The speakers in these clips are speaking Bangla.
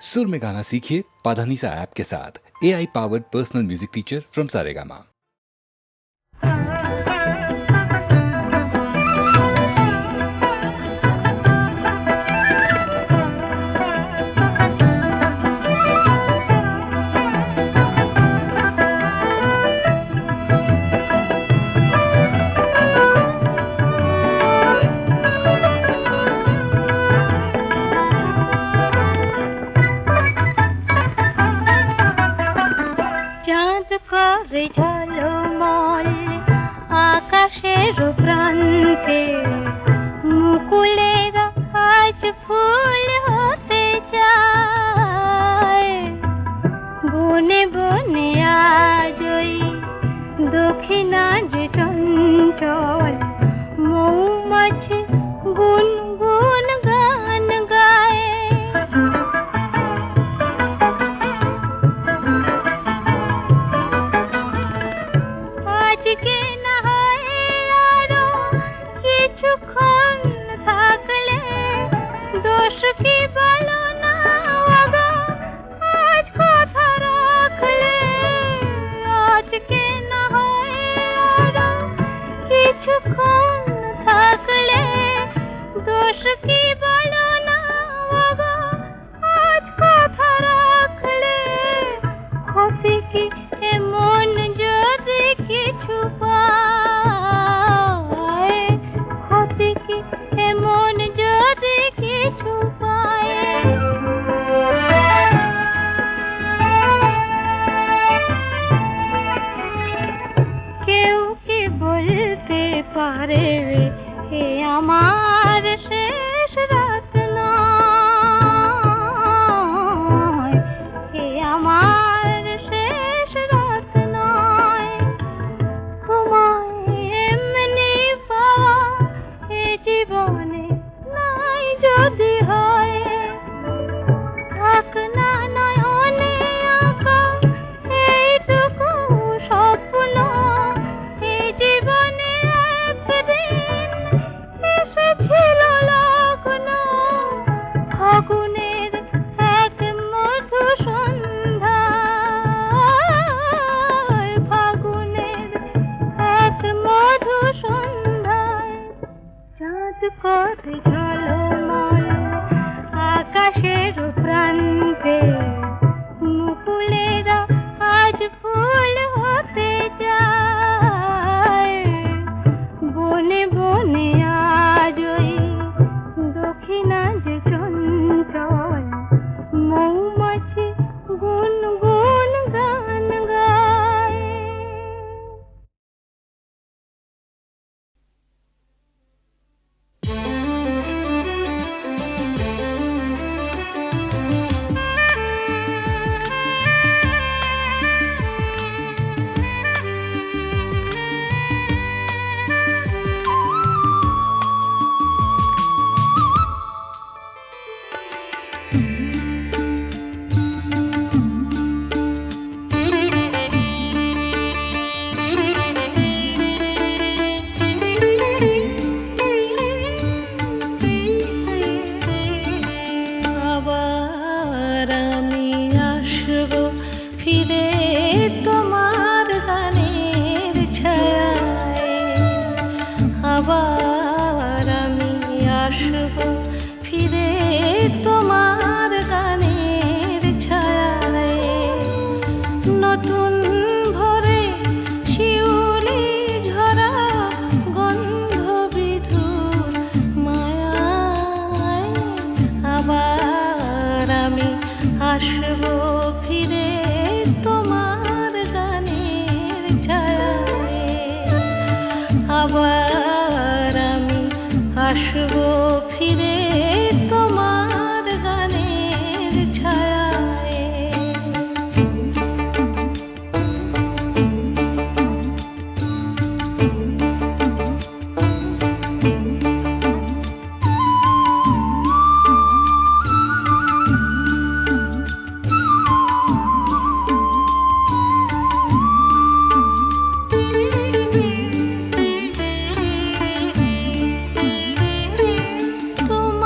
सुर में गाना सीखिए पाधानीसा ऐप के साथ। AI powered personal music teacher from Saregama. করে ঝলমল আকাশের প্রান্তে মুকুলের আজ ফুল হতে চায়। বনে বনে আজই দক্ষিণা যে চঞ্চল মৌমাছি গুনগুন গান গায়। আজকে না হয় আরো কিছুক্ষণ থাকলে দোষ কি বলো না ওগো আজ কথা রাখলে। আজকে না হয় আরো কিছুক্ষণ থাকলে দোষ কি বলো না ওগো আজ কথা রাখলে। ক্ষতি কি এমন যদি কিছু পায়, ক্ষতি কি এমন যদি কিছু পায়। কেউ কি বলতে পারে এ আমার শেষ রাত নয়, এ আমার শেষ রাত নয়। তোমায় এমনি পাওয়া এ জীবনে নাই যদি হয়। থাক না নয়নে আঁকা এইটুকু স্বপ্ন, এই জীবনে একদিন এসেছিল লগ্ন। ফাগুনের এক মধু সন্ধ্যায়, ফাগুনের এক মধু সন্ধ্যায় চাঁদ করে ঝলমল আকাশের প্রান্তে মুকুলেরা আজ ফুল হতে যায়। বনে বনে আজই দক্ষিণা যে চঞ্চল মৌমাছি গুনগুন গান গায়। আবার আমি আসবো ফিরে তোমার গানের ছায়ায়। আবার আমি আসবো ফিরে তোমার গানের ছায়ায়। নতুন ভোরে শিউলি ঝরা গন্ধ বিধুর মায়ায়। আবার আমি আসবো ফিরে তোমার গানের ছায়ায়। আবার আমি আসবো ফিরে তোমার গানের ছায়ায়। তুমি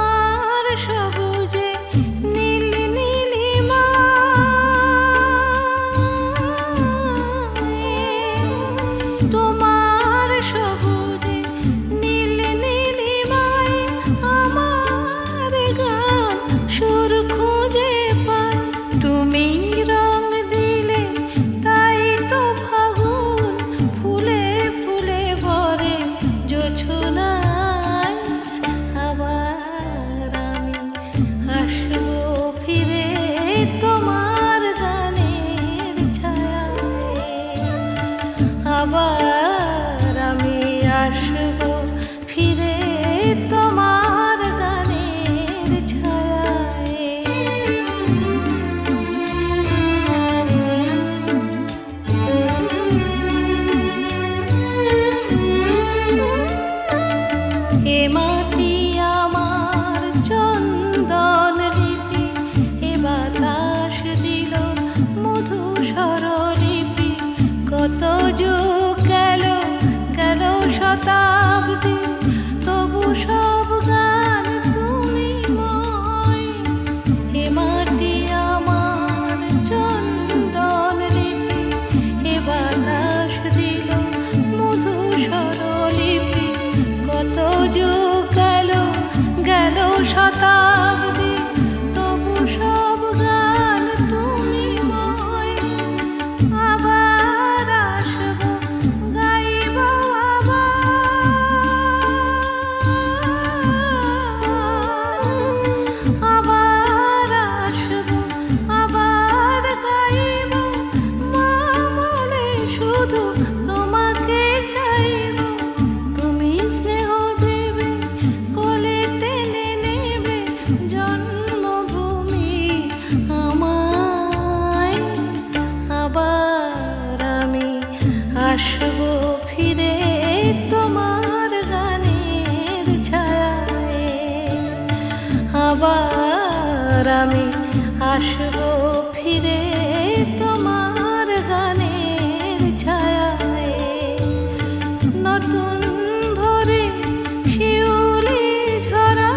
আমি আসবো ফিরে তোমার গানের ছায়ায়। নতুন ভোরে শিউলি ঝরা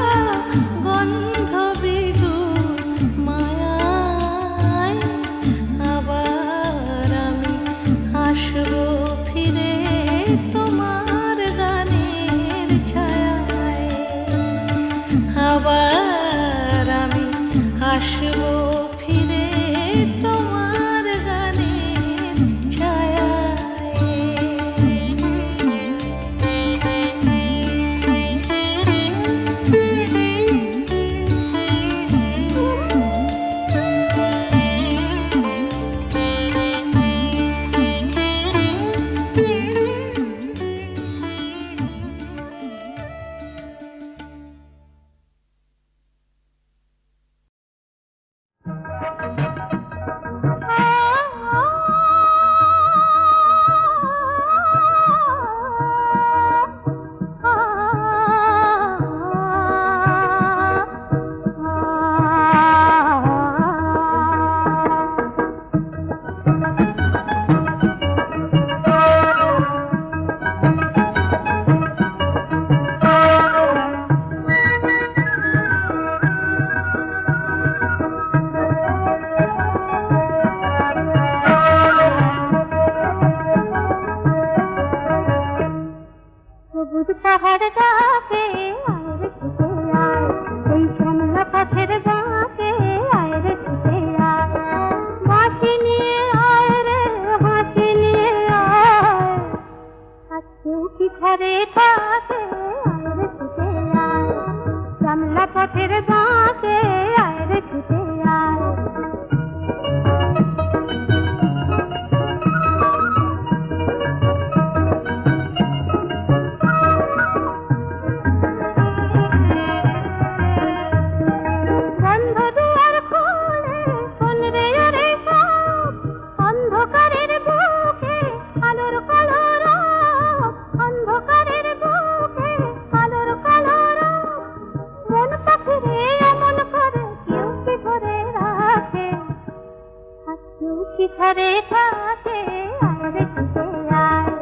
গন্ধ বিদুর মায়ায় আবার আমি আসবো ফিরে তোমার গানের ছায়ায়। আবার আমি আসবো ফিরে তোমার গানের সবুজ পাহাড় ডাকে আয় রে ছুটে আয়, এই শ্যামলা পথের বাঁকে আয় রে ছুটে আয়। বাঁশি নিয়ে আয় রে হাসি নিয়ে আয়, আজকেও কি ঘরে থাকে আয় রে ছুটে আয়। শ্যামলা পথের বাঁকে আয় রে ছুটে আয়। বন্ধ দুয়ার খুলে শোন রে আরে সব, অন্ধকারের বুকে আলোর কলরব, অন্ধকারের বুকে আলোর কলরব। মন পাখিরে এমন করে কেউ কি ধরে রাখে, আর কেউ কি ঘরে থাকে আয় রে ছুটে আয়।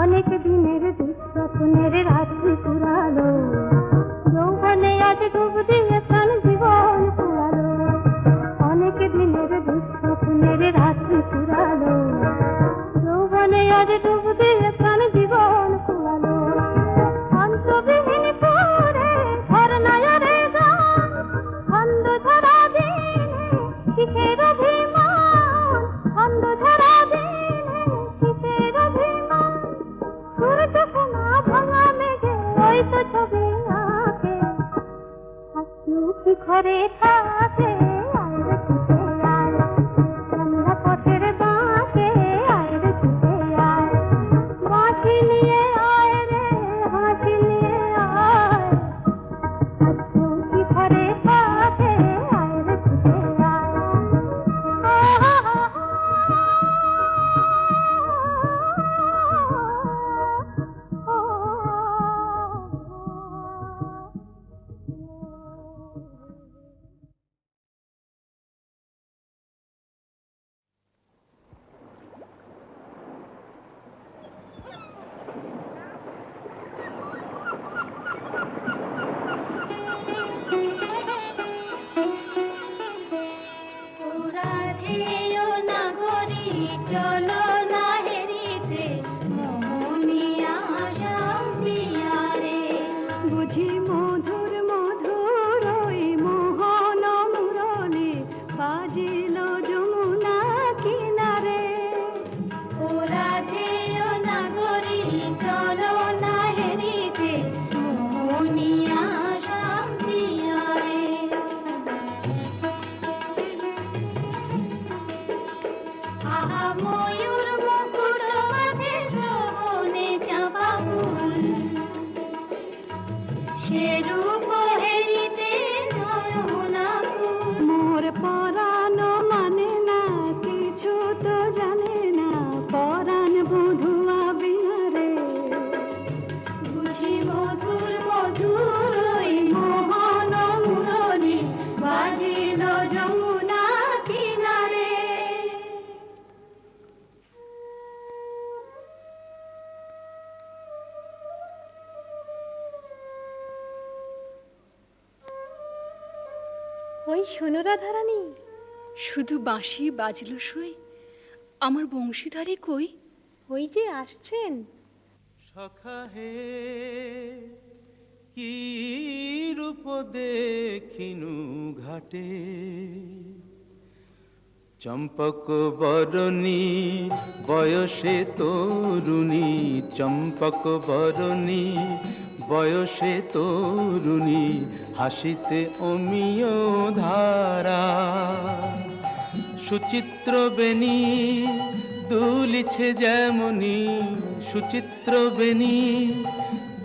অনেক দিনের দুঃস্বপ্নের রাত্রি পুরালো, যৌবনে আজ ডুব দিয়ে প্রাণ জীবন পুরালো। অনেক দিনের দুঃস্বপ্নের রাত্রি পুরালো, যৌবনে আজ ডুব দিয়ে প্রাণ জীবন পুরালো। অন্তবিহীন সুরে ঝরনায় রে গান, ছন্দ ধরা দিনে কিসের অভিমান, ছন্দ ধরা দিনে কিসের অভিমান। সূর্য সোনা ভাঙা মেঘে ওই তো ছবি আঁকে, আর কেউ কি ঘরে থাকে আয় রে ছুটে আয়। শ্যামলা পথের বাঁকে আয় রে ছুটে আয়। বাঁশি নিয়ে আয় রে হাসি নিয়ে আয়, আর কেউ কি ঘরে থাকে আয় রে ছুটে আয়। রাধেয় নাগরী চলো না হেরিতে, মোহনিয়া শান্তিয়া রে। বুঝি মধুর মধুর ওই মোহন মুরলি বাজিল যমুনা কিনারে। ও রাধেয় নাগরী চলো না হেরিতে, মোহনিয়া শান্তিয়া রে। আহা ময়ূর মুকুট মাঝে শ্রবণে চাঁপা ফুল, সে রূপ হেরিতে নয়না কুল। মোর পরাণ মানে না কই শোনো রাধারানী, শুধু বাঁশি বাজলো সই, আমার বংশীধারী কই? ওই যে আসছেন। সখা হে কি রূপ দেখিনু ঘাটে, চম্পক বরণী বয়সে তরুণী, চম্পক বরণী বয়সে তরুণী, হাসিতে অমিয় ধারা। সুচিত্র বেণী দুলিছে যেমনি, সুচিত্র বেণী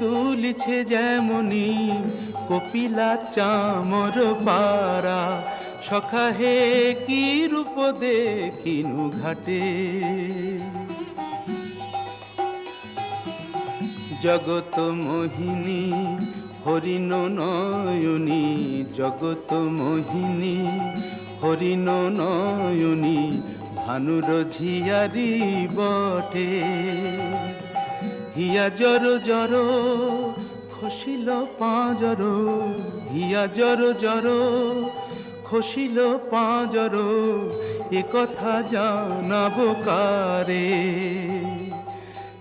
দুলিছে যেমনি, কপিলা চামর পারা। সখা হে কি রূপ দেখিনু ঘাটে, জগত মোহিনী হরিণ নয়নী, জগত মোহিনী হরিণ নয়নী, ভানুর ঝিয়ারি বটে। হিয়া জর জর খসিল পাঁজর, হিয়া জর জর খসিল পাঁজর, এ কথা জানাবো কারে।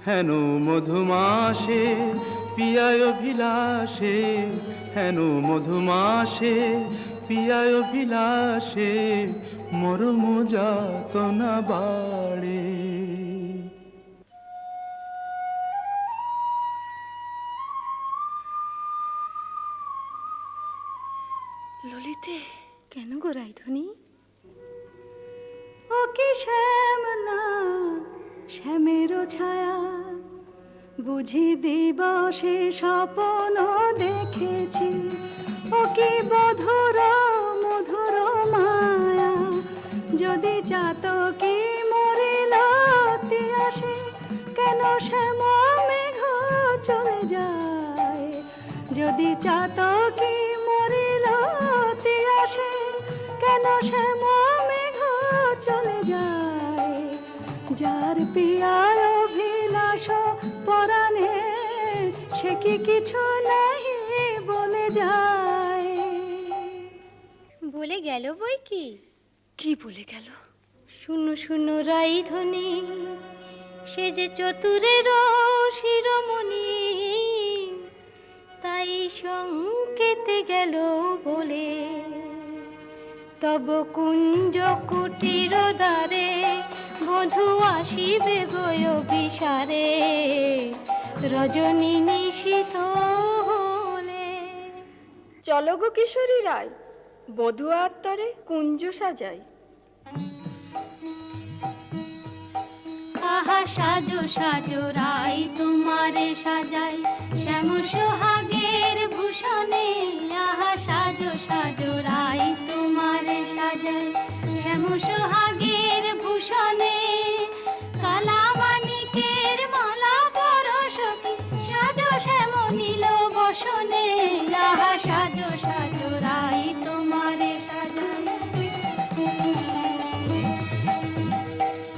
হেন মধুমাসে পিয়ায় বিলাসে, হেন মধুমাসে পিয়ায় বিলাসে, মরম যাতনা বাড়ে। ললিতে, কেন গো রাইধনী? ও কি শ্যাম না শ্যামেরও ছায়া, বুঝি দিবসে স্বপ্ন দেখেছি। ও কি মধুর মধুর মায়া, যদি চাতকি মরিল আসে, কেন শ্যাম মেঘ চলে যায়। যদি চাতকি মরিল আসে, কেন শ্যাম মেঘ চলে যায়। যার পিয়ার অভিলাষ পরাণে, সে কি কিছু নাহি বলে যায়। বলে গেল বই কি? কি বলে গেল? শুনো শুনো রাইধনী, সে যে চতুরের শিরোমণি, তাই সংকেতে গেল বলে। তব কুঞ্জ কুটির দ্বারে বধূ আসিবে গয় বিসারে, রজনী নিশীথ হলে। চলো গো কিশোরী রায়, বধূ আত্মারে কুঞ্জ সাজাই। আহা সাজো সাজো রাই তোমারে সাজাই, শ্যাম সোহাগের ভূষণে। আহা সাজো সাজো রাই তোমারে সাজাই, শ্যাম সোহাগের ভূষণে। কালা মানিকের মালা পরশকি, সাজো শ্যাম নীল বসনে। আহা সাজো সাজো রাই তোমারে সাজাই।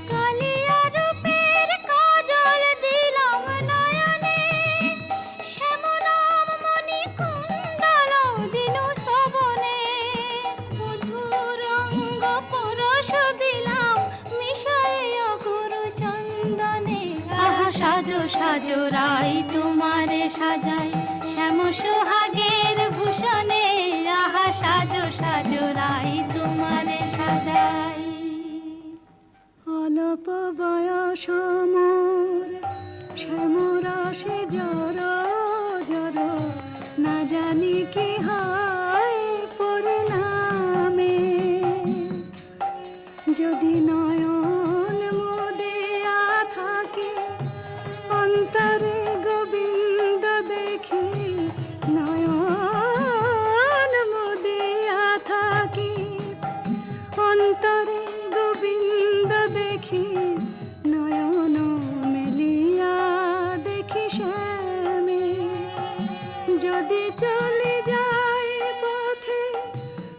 কালিয়া রূপের কাজল দিলাম নয়নে, শ্যাম নাম মণি কুণ্ডল দিনু শ্রবণে। মধুর রঙ্গ পরশ দিলাম মিশাইয়া গুরু চন্দনে। আহা সাজো সাজো রাই তোমারে সাজাই, শ্যাম সোহাগের ভূষণে। আহা সাজো সাজো রাই তোমারে সাজাই। অল্প বয়স মোর শ্যামরাশে জর জর, না জানি কি হয় পরিণামে। যদি নয়ন মুদিয়া থাকি, অন্তরে গোবিন্দ দেখি। নয়ন মুদিয়া থাকি, অন্তরে গোবিন্দ দেখি। নয়ন মেলিয়া দেখি শ্যামে। যদি চলে যায় পথে,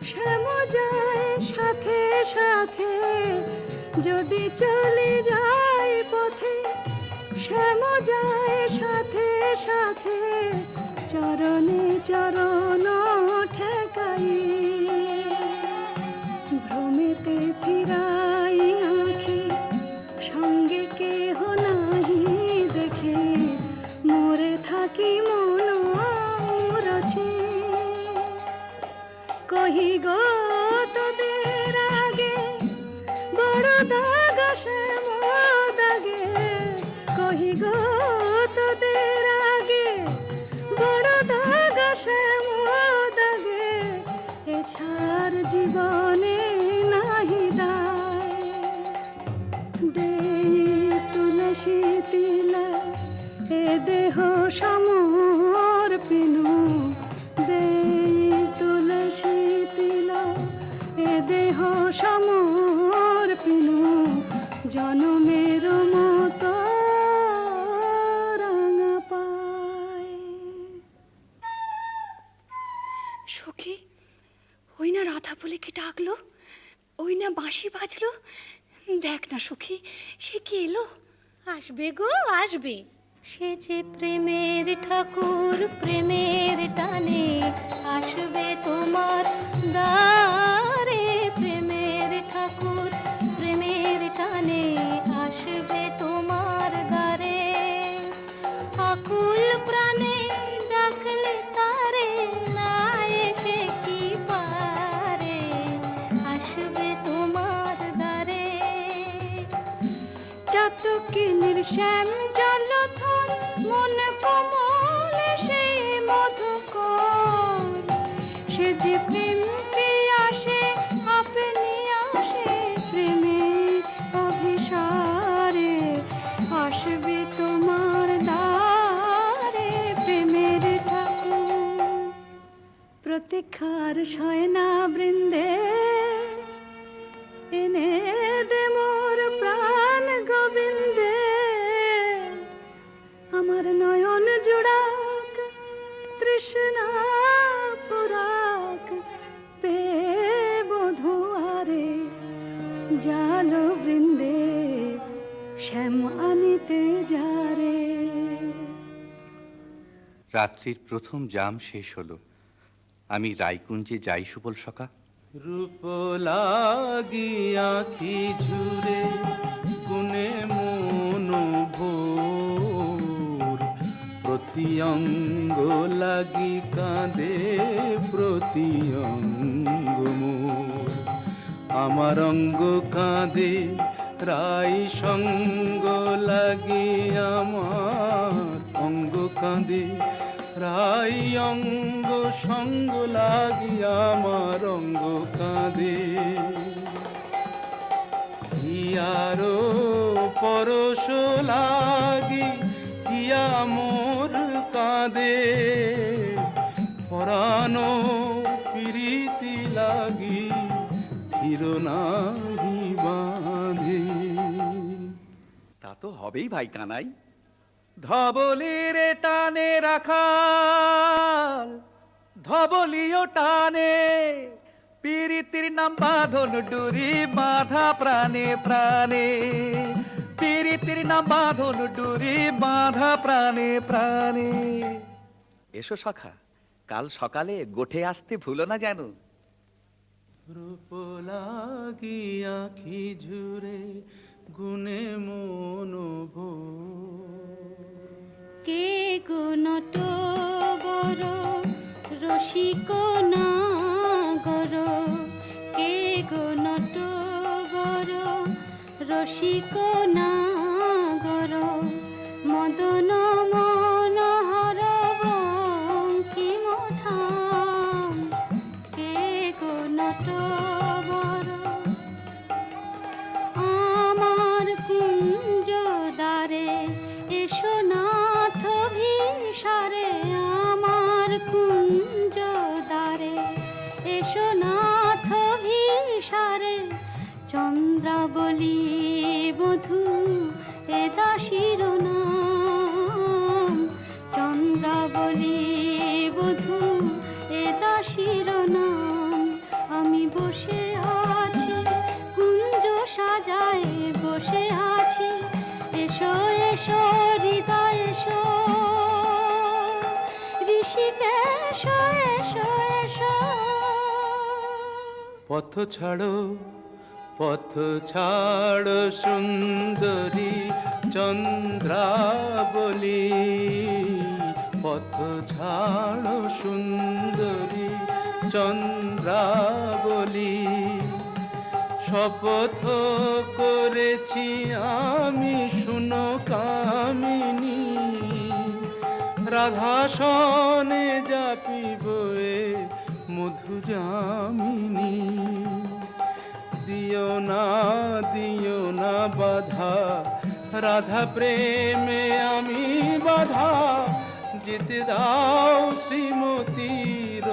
শ্যাম যায় সাথে সাথে। যদি চলে যায় পথে, শ্যাম যায় সাথে সাথে। চরণে চরণ ঠেকাই, শ্যামদাগে কহি গো তোদের আগে বড় দাগা শ্যামদাগে এছাড় জীবনে নাহি দায় দেই তুলসী তিলা এ দেহ সমর পিনু দেই তুলসী তিলা এ দেহ সমর পিনু জনমের মতো রাঙা পায়। সখী, ওই না রাধা বলে কে ডাকলো, ওই না বাঁশি বাজলো, দেখ না সখী, সে কি এলো? আসবে গো আসবে, সে যে প্রেমের ঠাকুর প্রেমের টানে আসবে তোমার দ্বারে, প্রেমের ঠাকুর প্রেমের টানে আসবে তোমার দ্বারে, আকুল প্রাণে ডাকলে তারে না এসে কি পারে, আসবে তোমার দ্বারে। চাতকিনীর শ্যাম জলধর মন কমল সেই মধুকর, সে যে প্রেম পিয়াসে আপনি আসে প্রেমের অভিসারে, আসবে তোমার দ্বারে প্রেমের ঠাকুর। প্রতীক্ষার শয়না বৃন্দে এনে দে মোর প্রাণ গোবিন্দে, আমার নয়ন জুড়াক তৃষ্ণা পুরাক পে বধুয়ারে, জাল বৃন্দে শ্যাম আনিতে যারে। রাত্রির প্রথম জাম শেষ হলো, আমি রায়কুঞ্জে যাই সুবল সখা। রূপ লাগি আখি ঝুরে গুনে মন ভোর, প্রতি অঙ্গ লাগি কাঁদে প্রতি অঙ্গ মোর, আমার অঙ্গ কাঁদে রাই সঙ্গ লাগি, আমার অঙ্গ কাঁদে রাই অঙ্গ সঙ্গ লাগি, আমার অঙ্গ কাঁদে। হিয়ারো পরশ লাগি হিয়া মোর কাঁদে, পরানো প্রীতি লাগি ধীর নাহি বাঁধে। তা তো হবেই ভাই কানাই। ধবলির টানে রাখাল ধবলিও টানে, পীরিতির নাম বাঁধন ডুরি বাঁধা প্রাণে প্রাণে, পীরিতির নাম বাঁধন ডুরি বাঁধা প্রাণে প্রাণে। এসো সখা, কাল সকালে গোঠে আসতে ভুলো না যেন। রূপ লাগি আখি ঝুরে গুনে মন ভোর, কে গো নটবর রসিক নাগর, কে গো নটবর রসিক নাগর, মদন মনোহর বঙ্কিম ঠাম, কে গো নটবর আমার কুঞ্জ দ্বারে এসো নাথ ভিসারে, আমার কুঞ্জ দ্বারে এসো নাথ ভিসারে, চন্দ্রাবলী বধূ এ দাসীর নাম, চন্দ্রাবলী বধূ এ দাসীর নাম। আমি বসে আছি কুঞ্জ সাজায় বসে আছি, এসো এসো হৃদয় এসো, ঋষিকেশ এসো এসো। পথ ছাড়ো সুন্দরী চন্দ্রাবলী, পথ ছাড়ো সুন্দরী চন্দ্রাবলী, শপথ করেছি আমি শুনো কামিনী, রাধা সনে জাপিব এ মধু যামিনী। দিও না বাধা, রাধা প্রেমে আমি বাধা, যেতে দাও শ্রীমতীর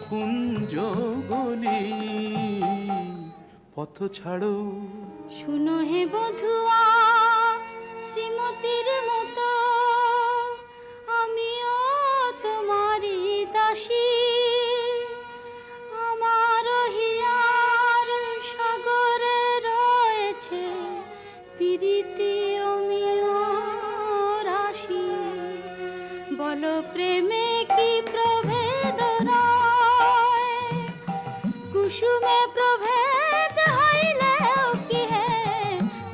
কুঞ্জ গলি। পথ ছাড়ো শুনো হে বধুয়া, শ্রীমতীর মতো আমিও তোমারই দাসী। আমার হিয়ার সাগরে রয়েছে প্রীতি অমিয় রাশি। বলো প্রেমে কি প্রভেদ রয়, কুসুমে প্রভেদ হইলেও কি হে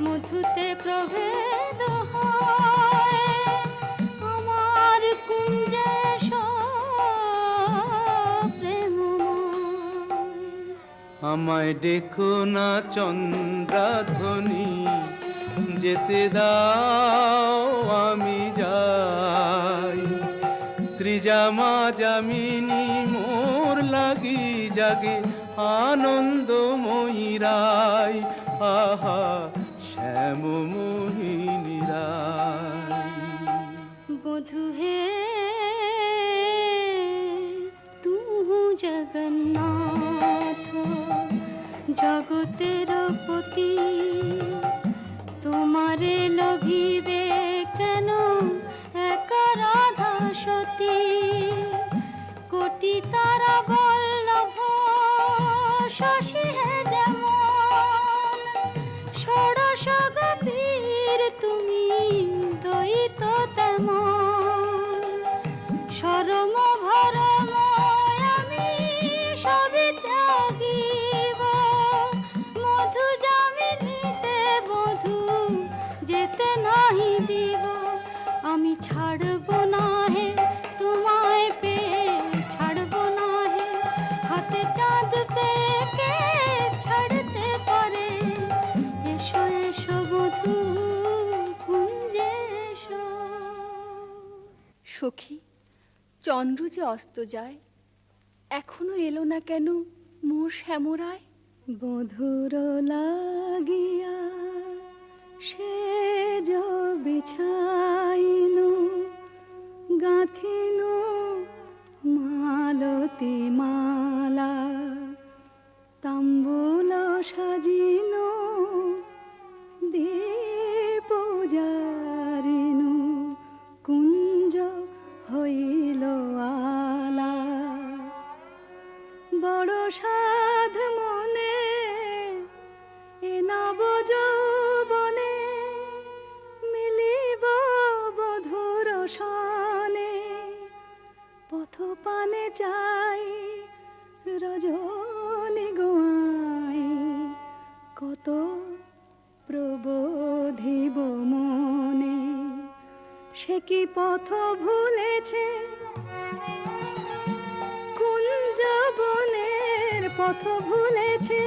মধুতে প্রভেদ হয়। আমার কুঞ্জে প্রেমময়। আমায় ডেকো না চন্দ্রাধ্বনি, যেতে দাও আমি যাই। ত্রিজামা যামিনী মোর লাগি জাগে আনন্দময়ী রায়। আহা শ্যাম মোহিনী রায়। বধু হে তু জগন্নাথ জগতের পতি, তোমারে লোভিবে কেন একা রাধা সতী। কোটি তারা বল্লভ শশী হে যেমন, ষোড়শ গোপীর তুমি দ্বৈত তেমন। শরম ভরম আমি সবই ত্যাগিব, মধু যামিনীতে বধূ যেতে নাহি দিব। আমি ছাড়ব না হে তোমায় পেয়ে, ছাড়ব না হে হাতে চাঁদ পেয়ে কে ছাড়তে পারে। এসো এসো বধূ কুঞ্জে এসো। সখী, চন্দ্র যে অস্ত যায়, এখনো এলো না কেন মোর শ্যামরায়? বধুর লাগিয়া সেজ বিছাইনু, গাঁথিনু মালতী মালা। তাম্বুল সাজিনু দীপ জারিনু, কুঞ্জ হইল আলা। বড় সাধ মনে এ নব যৌবনে, মিলিব বধুর সনে। পথ পানে চাই রজনী গোয়াই, কত প্রবোধিব মনে। সে কি পথ ভুলেছে কুঞ্জ বনের পথ ভুলেছে।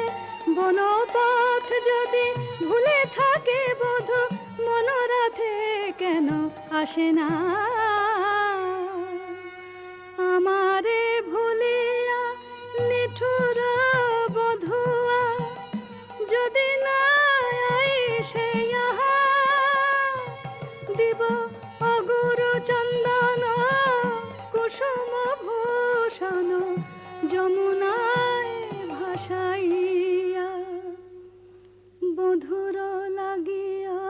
বনপথ যদি ভুলে থাকে বধূ, মনোরথে কেন আসে না। আমারে ভুলিয়া নিঠুর বধুয়া, যদি না আইসে ইহা, দিব অগুরু চন্দন কুসুম ভূষণ যমুনায় ভাসাইয়া। বধুর লাগিয়া,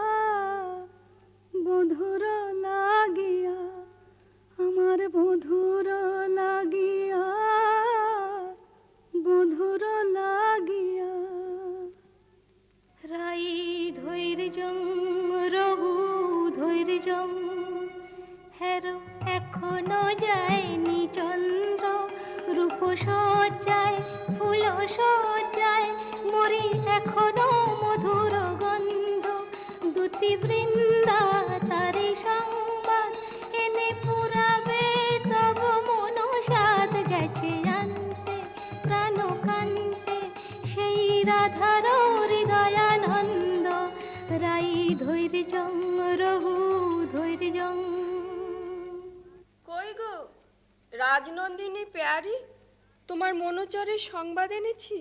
বধুর লাগিয়া, আমার বধুর লাগিয়া, বধুর লাগিয়া। রাই ধৈর্যং রঘু ধৈর্যং, হেরো এখনো যায়নি চন্দ্র। রূপ সজ্জায় ফুল সজ্জায় মরি এখনো মধুর গন্ধ। দুতি বৃন্দা তারি সংবাদ এনে পুরাবে, তব মনসাদ গেছে আনতে প্রাণ কান্তে। সেই রাধার ধৈর্যং রঘু ধৈর্যং। কই গো রাজনন্দিনী পেয়ারি, তোমার মনোচরের সংবাদ এনেছি।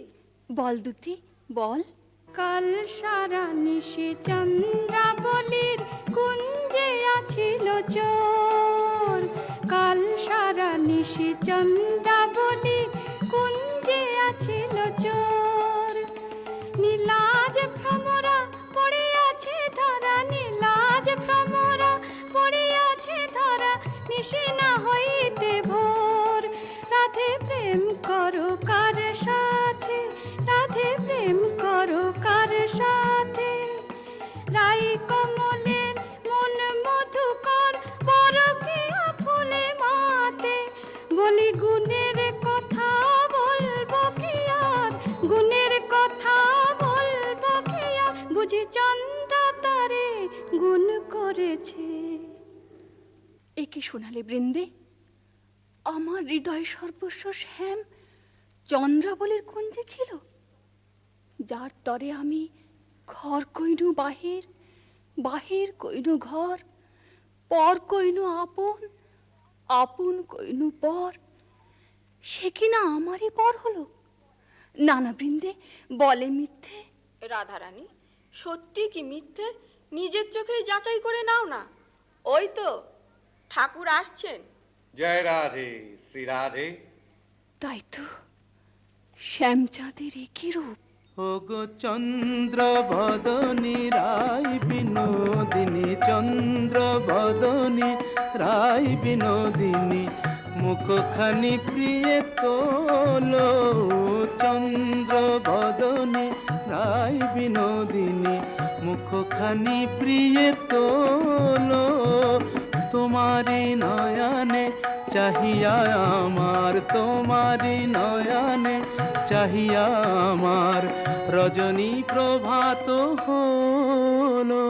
বল দুতি বল। কাল সারা নিশি চন্দ্রাবলীর কুঞ্জে আছিল চোর। কাল সারা নিশি চন্দ্রাবলীর কুঞ্জে আছিল চোর। নীলাজ ভ্রমরা পড়িয়াছে ধরা, নীলাজ ভ্রমরা পড়িয়াছে ধরা, নিশি না হইতে ভোর। রাধে প্রেম করো কার সাথে, রাধে প্রেম করো কার সাথে। রাই কমলের মন মধুকর, পরকীয়া ফুলে মাতে। বলি গুণের কথা বলবো কি আর, গুণের কথা বলবো কি আর। বুঝি চন্দ্রা তারে গুণ করেছে। এ কি শোনালে বৃন্দে? আমার হৃদয় সর্বস্ব শ্যাম চন্দ্রাবলীর কুঞ্জে ছিল, যার তরে আমি ঘর কইনু বাহির, বাহির কইনু ঘর, পর কইনু আপন, আপন কইনু পর। সে কিনা আমারই পর হলো। নানা বৃন্দে বলে মিথ্যে। রাধারানী, সত্যি কি মিথ্যে নিজের চোখেই যাচাই করে নাও না। ওই তো ঠাকুর আসছেন। জয় রাধে শ্রী রাধে। তাই তো, শ্যামচাঁদের একই রূপ। ওগো চন্দ্র বদনী রায় বিনোদিনী, চন্দ্র বদনী রায় বিনোদিনী, মুখখানি প্রিয় তোলো। চন্দ্র বদনী রায় বিনোদিনী, মুখখানি প্রিয় তোলো। তোমারি নয়নে চাহিয়া আমার, তোমারি নয়নে চাহিয়া আমার, রজনী প্রভাত হলো।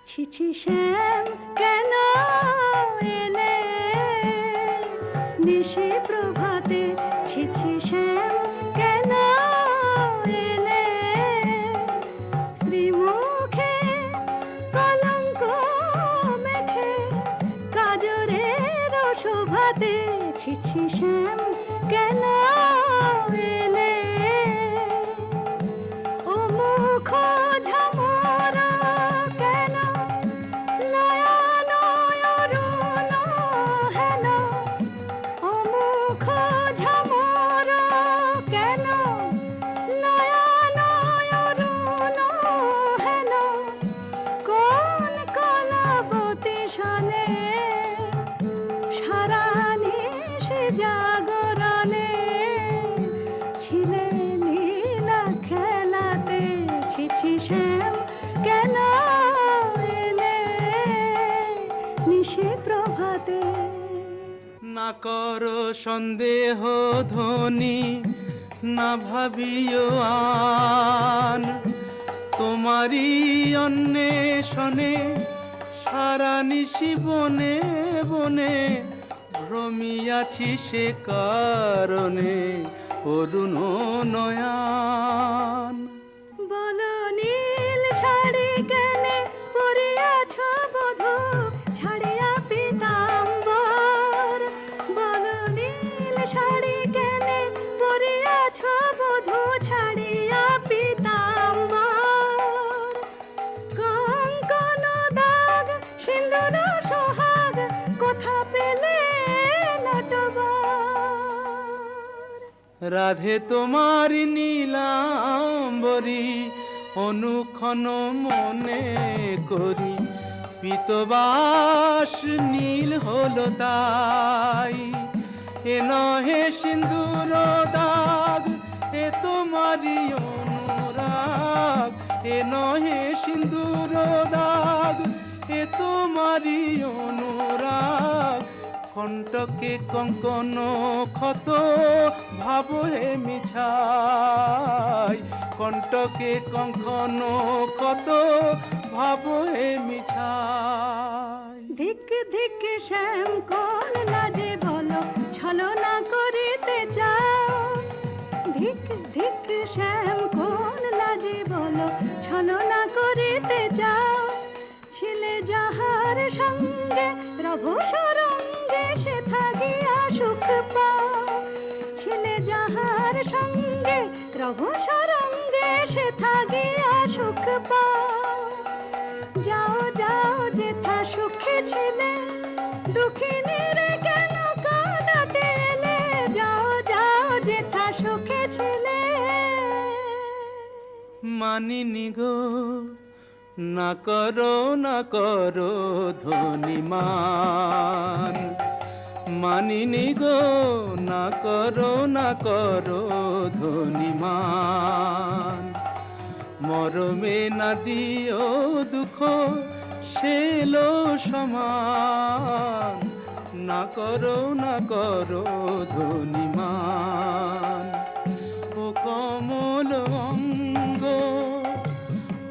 ছিছি শ্যাম কেন এলে নিশি প্রভাতে, ছিছি শ্যাম কেন এলে। শ্রীমুখে কলঙ্ক মেখে কাজরের শোভাতে, ছিছি শ্যাম কেন এলে। ও মুখ ঝামরা কেন, নয়ন অরুণ হেন। ও মুখ ঝামরা কেন, নয়ন অরুণ হেন। কোন কলাবতী সনে সারা নিশি জাগরণে, ছিলে নীলা খেলাতে। ছিছি শ্যাম কেন এলে নিশি প্রভাতে। না করো সন্দেহ ধ্বনি, না ভাবিও আন, তোমারই অন্বেষণে সারা নিশি বনে বনে ভ্রমিয়াছি, সে কারণে অরুণ নয়ান। বলো নীল শাড়ি কেনে পরিয়াছ বধূ, ছাড়িয়া পীতাম্বর। বলো নীল শাড়ি কেনে পরিয়াছ বধূ, ছাড়িয়া পীতাম্বর। কঙ্কন দাগ সিন্দুর সোহাগ কোথা পেলে নটবর। রাধে তোমার নীলাম্বরী অনুক্ষণ মনে করি, পীতবাস নীল হলো তাই। এ নহে সিন্দুর দাগ, এ তোমারই অনুরাগ। এ নহে সিন্দুর দাগ, এ তোমারই অনুরাগ। কণ্টকে কঙ্কন ক্ষত ভাব হে মিছাই, কণ্টকে কঙ্কন ক্ষত ভাব হে মিছাই। ধিক ধিক শ্যাম কোন লাজে বলো, ছলনা করিতে চাও। ধিক ধিক শ্যাম কোন লাজে বলো, ছলনা করিতে যাও, ছিলে যাহার সঙ্গে রভ সরঙ্গে সে থাকিয়া সুখ পাও, ছিলে যাহার সঙ্গে রভ সরঙ্গে সে থাকিয়া সুখ পাও। যাও যাও যেথা সুখে ছিলে, দুঃখিনীর কেন কাঁদাতে এলে? যাও যাও যেথা সুখে ছিলে। মানিনি গো না করো ধনিমান, মানিনি গো না করো ধনিমান। মরমে না দিও দুঃখ সেলো সমান, না করো ধনিমান। ও কমল অঙ্গ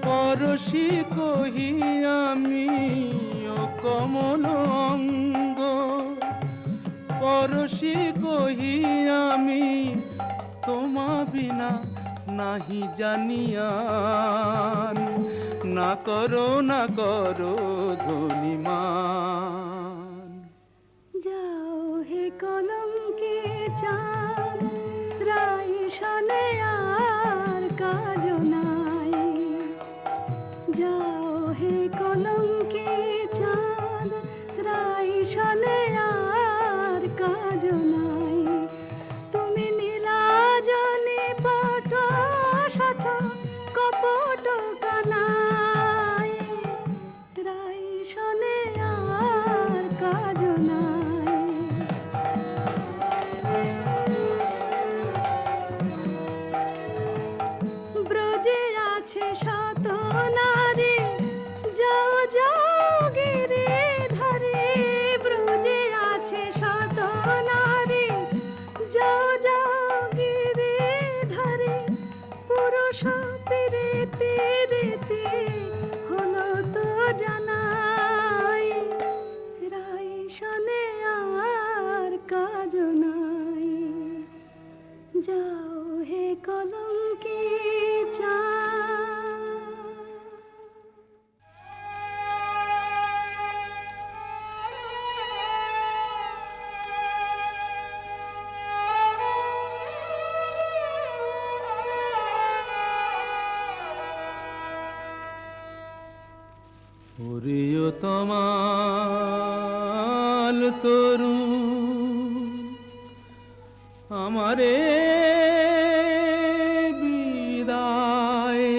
পরশি কহি আমি, ও কমল অঙ্গ পরশি কহি আমি, তোমা বিনা নাহি জানিয়ান, না করো ধনিমান। যাও হে কলঙ্কে চাঁদ, রাই শনে আর কাজ নাই। যাও হে কলঙ্কে চাঁদ, রাই শনে আর কাজ নাই। তুমি নীলাজনে পট শঠ কপট কানাই, রাই শনে আর কাজ নাই। ব্রজে আছে শত নারী, যাও যাও গিরে ধারে। ব্রজে আছে শত নারী, যাও যাও গিরে ধারে। পুরুষ পেরেতে রেতে হলো তো জানাই, রাই শনে আর কাজ নাই। যাও হে কলঙ্কে চাঁদ। ওরিও তমাল তরু আমারে বিদায়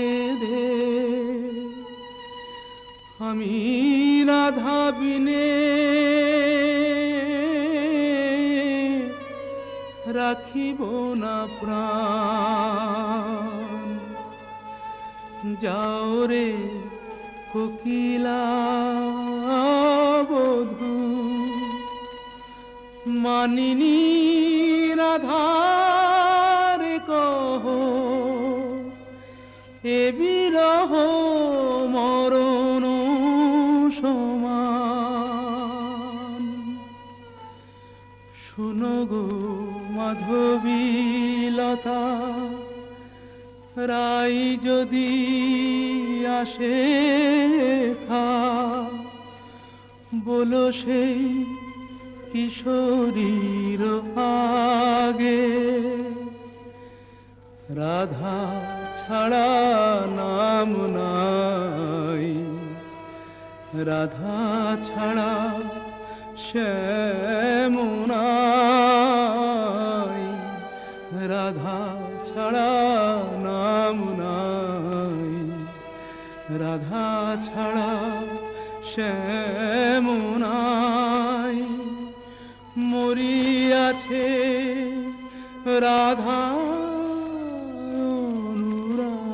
দে, আমি রাধা বিনে রাখিব না প্রাণ। যাও রে কোকিলা বধূ, মানিনী রাধার কহ, এ বিরহ মরণ সমান। শুনো গো মাধবীলতা, রাই যদি আসে খা, বলো সেই কিশোরীর আগে, রাধা ছাড়া নাম নাই, রাধা ছাড়া শ্যাম নাই, রাধা ছাড়া নাম নাই, রাধা ছাড়া শ্যাম নাই। মরিয়াছে রাধা অনুরাগে।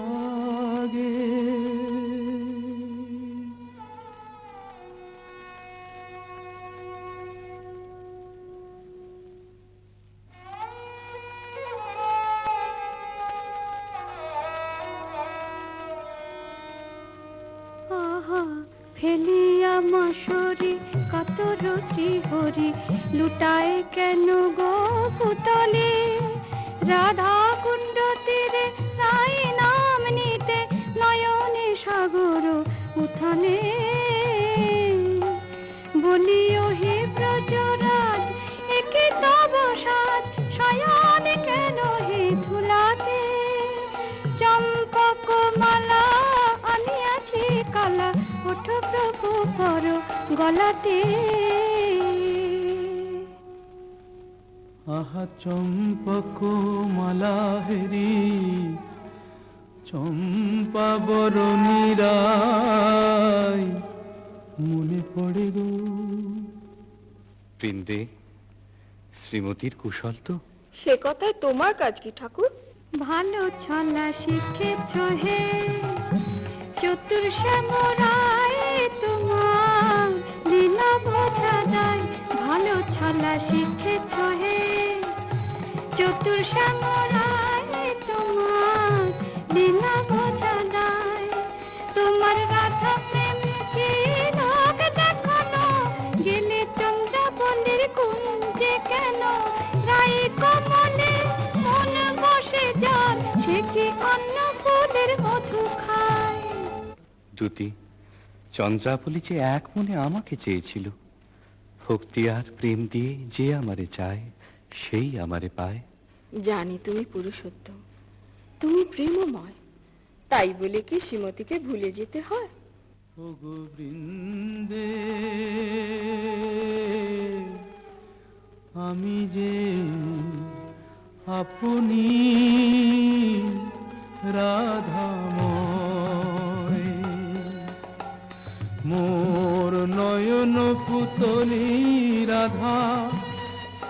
আহা ফেলিয়া মশরি কাতর শ্রীহরি, লুটায় কেন গো পুতলে? রাধা কুণ্ড তীরে রাই নাম নিতে নয়নে প্রভু করো গলাতে। আহা চম্পক মালা হেরি চম্পা বরণী রায় মনে পড়ে গো। বৃন্দে, শ্রীমতীর কুশল তো? সে কথায় তোমার কাজ কি ঠাকুর? ভালো ছলা শিখেছ হে চতুর শ্যামরায়, তোমার লীলা বোঝা যায়। ভালো ছলা শিখেছ হে চতুর শ্যামরায়, তোমার লীলা বোঝা যায়। তোমার রাধা প্রেম কি লোক দেখানো, গেলে চন্দ্রাবলীর কুঞ্জে কেন? রাই কমলে মন বসে যার, সে কি অন্য ফুলের মধু খায়? দুতি, চন্দ্রাবলী যে এক মনে আমাকে চেয়েছিল। ভক্তি আর প্রেম দিয়ে যে আমারে চায়, সেই আমারে পায়। জানি তুমি পুরুষোত্তম, তুমি প্রেমময়, তাই বলে কি শ্রীমতীকে ভুলে যেতে হয়? ও গো বৃন্দে, আমি যে আপনি রাধাময়, মোর নয়ন পুতলি রাধা,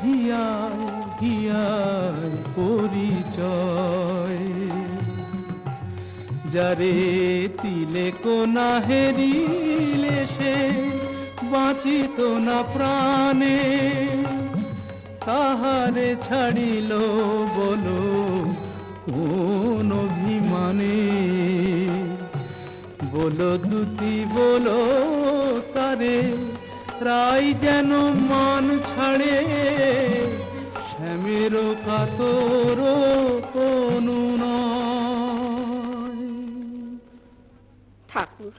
হিয়ায় হিয়ায় পরিচয়। যারে তিলে কোনা হেরিলে সে বাঁচিত না প্রাণে, তাহারে ছাড়িল বলো কোন অভিমানে। বলো দুতি বলো তারে, রাই যেন মান ছাড়ে, শ্যামের কাতর অনুনয়। ঠাকুর,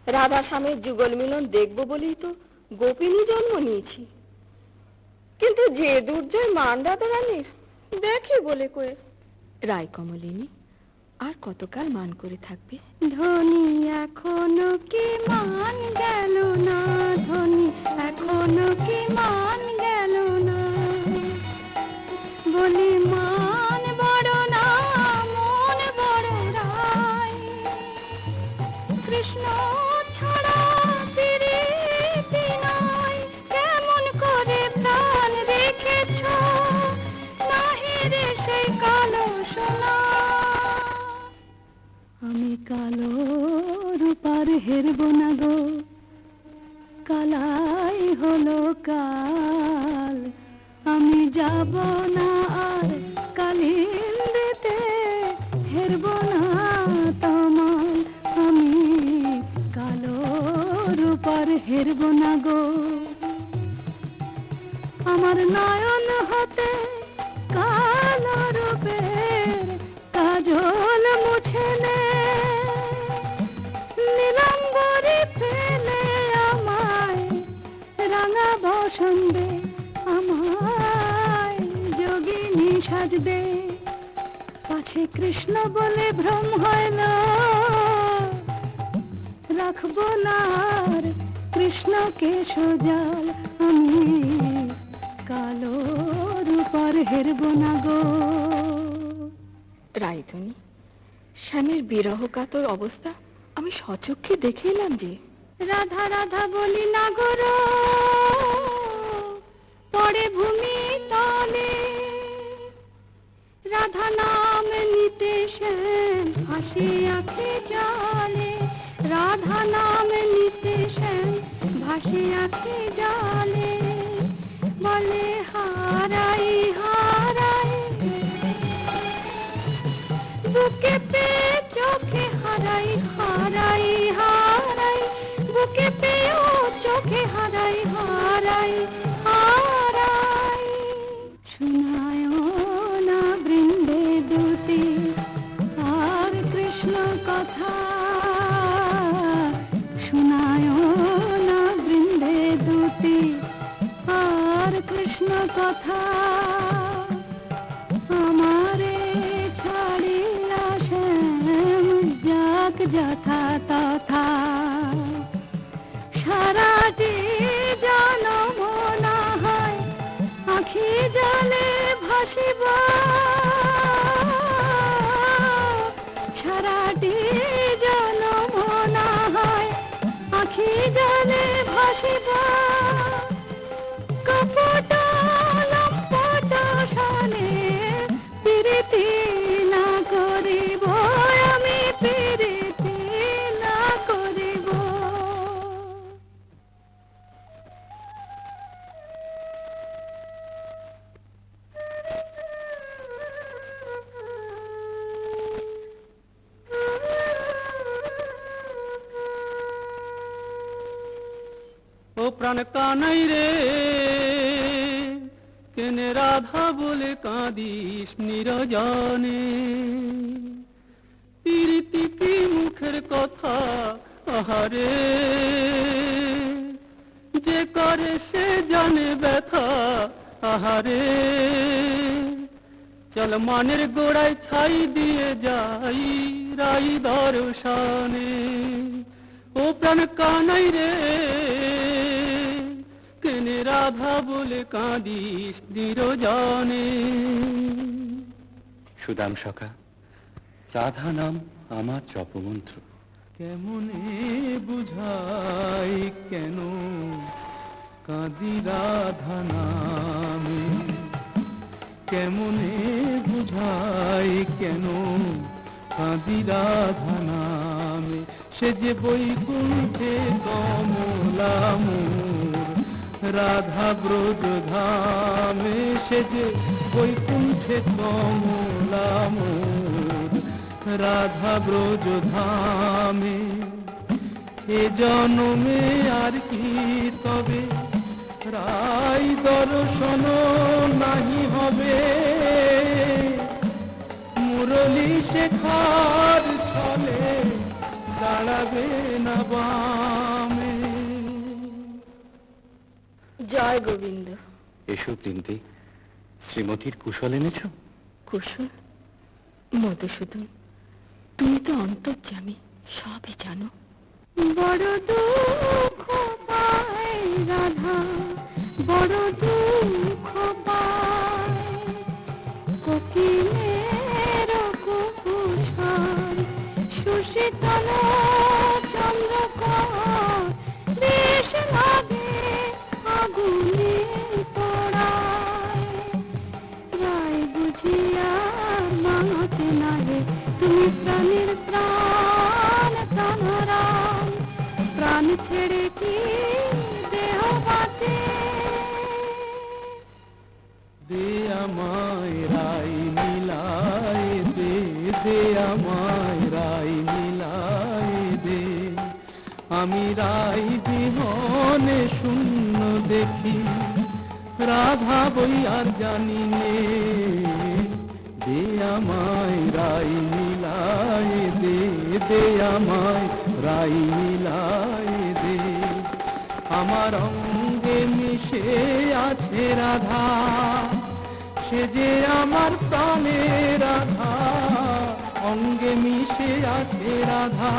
রাধা স্বামীর যুগল মিলন দেখবো বলেই তো গোপিনী জন্ম নিয়েছি, কিন্তু যে দুর্জয় মান রাধা রানীর দেখি বলে কয়ে। রায় কমলিনী আর কতকাল মান করে থাকবে? ধনী এখনো কি মান গেল না, ধনী এখনো কি মান গেল না? বলি মান বড় না মন বড় রায়, কৃষ্ণ ছাড়া প্রীতি নাই, কেমন করে প্রাণ রেখেছ নাহি রে সেই কালো সোনা। আমি কালো রূপার হেরব না গো, কালাই হলো কাল। আমি যাব না আর কালিন্দিতে, হেরব না তমাল। আমি কালো রূপার হেরব না গো। আমার নয়ন হতে কালো রূপের কাজল মুছে নে, নীলাম্বরে ফেলে আমায় রাঙা বসন্দে, আমায় যোগিনী সাজবে। পাছে কৃষ্ণ বলে ভ্রম হইল, রাখবো না আর কৃষ্ণকে সোজাল। আমি কালো রূপার হেরব না গো। রায়ধনী, স্বামীর বিরহ কাতর অবস্থা আমি সচক্ষে দেখে এলাম যে। রাধা রাধা বলি না গো, পড়ে ভূমি তলে। রাধা নাম নিতে শ্যাম ভাসে আঁখি জলে, রাধা নাম নিতে শ্যাম ভাসে আঁখি জলে। বলে হারাই হারাই বুকে পে চোখে হারাই, হারাই হারাই বুকে পেও চোখে হারাই, হারাই হারাই। শোনায় না বৃন্দে দুতি আর কৃষ্ণ কথা, শোনায় না বৃন্দে দুতি আর কৃষ্ণ কথা। আমারে ছাড়িয়া শ্যাম যাক যথা তথা, ভাসিব সারাটি জনম না হয় আখি জলে ভাসিব কপট লম্পট সনে প্রীতি না করিব আমি প্রীতি না করিব। ও প্রাণ কানাই রে, কেনে রাধা বলে কাঁদিস নিরজনে? প্রীতি কি মুখের কথা আহারে, যে করে সে জানে ব্যথা আহারে। চল মানের গোড়ায় ছাই দিয়ে যাই রাই দর্শনে। ও প্রাণ কানাই রে, কেনে রাধা বলে কাঁদিস নিরজনে? সুদাম সখা, রাধা নাম আমার জপমন্ত্র। কেমনে বুঝাই কেন কাঁদি রাধা নামে? কেমনে বুঝাই কেন কাঁদি রাধা নামে? সে যে বৈকুণ্ঠে কমলা মোর রাধা ব্রজ ধামে। সে যে বৈকুণ্ঠে কমলা মোর রাধা ব্রজ ধামে। এ জনমে আর কি তবে রাই দর্শন নাহি হবে? মুরলী শেখার ছলে দাঁড়াবে না বামে। জয় গোবিন্দ। এসো বৃন্দে, শ্রীমতীর কুশল এনেছ? কুশল? মধুসূদন, তুমি তো অন্তর্যামী, সবই জানো। বড় দুঃখ পায় রাধা, বড় দুঃখ পায় কোকিলের কুকুর সুশীতল চন্দ্রকর। বেশ লাগে আগুনে পোড়ায়, রায় বুঝিয়া মাতে নাহে তুমি প্রাণের প্রাণ প্রাণরাম। প্রাণ ছেড়ে কি দেহ বাঁচে? দে আমায় রাই মিলায় দে, দে আমায় রাই মিলায় দে। আমি রাই বিহনে শূন্য দেখি, রাধা বই আর জানি নে। দে আমায় রাই মিলায় দে, দে আমায় রাই মিলায় দে। আমার অঙ্গে মিশে আছে রাধা, সে যে আমার প্রাণে রাধা। অঙ্গে মিশে আছে রাধা,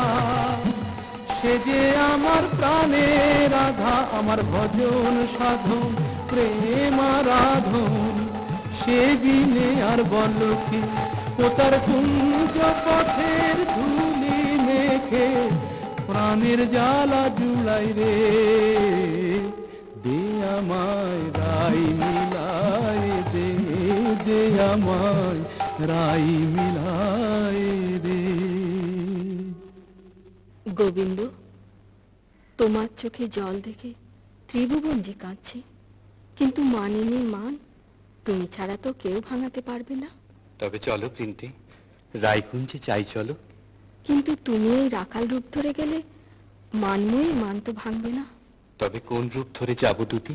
সে যে আমার প্রাণে রাধা। আমার ভজন সাধন প্রেম আরাধন, সে বিনে আর বল কি? কোতার কুঞ্জ পথের ধুলি মেখে প্রাণের জ্বালা জুড়াই রে। দে আমায় রাই মিলাই দে, দে আমায় রাই মিলাই রে। গোবিন্দ, তোমার চোখে জল দেখে ত্রিভুবন যে কাঁদছে, কিন্তু মানিনীর মান তুমি ছাড়া তো কেউ ভাঙাতে পারবে না। তবে চলো বৃন্দে, রায়কুঞ্জে চাই চলো। কিন্তু তুমি এই রাখাল রূপ ধরে গেলে মানময়ী মান তো ভাঙবে না। তবে কোন রূপ ধরে যাব দুটি?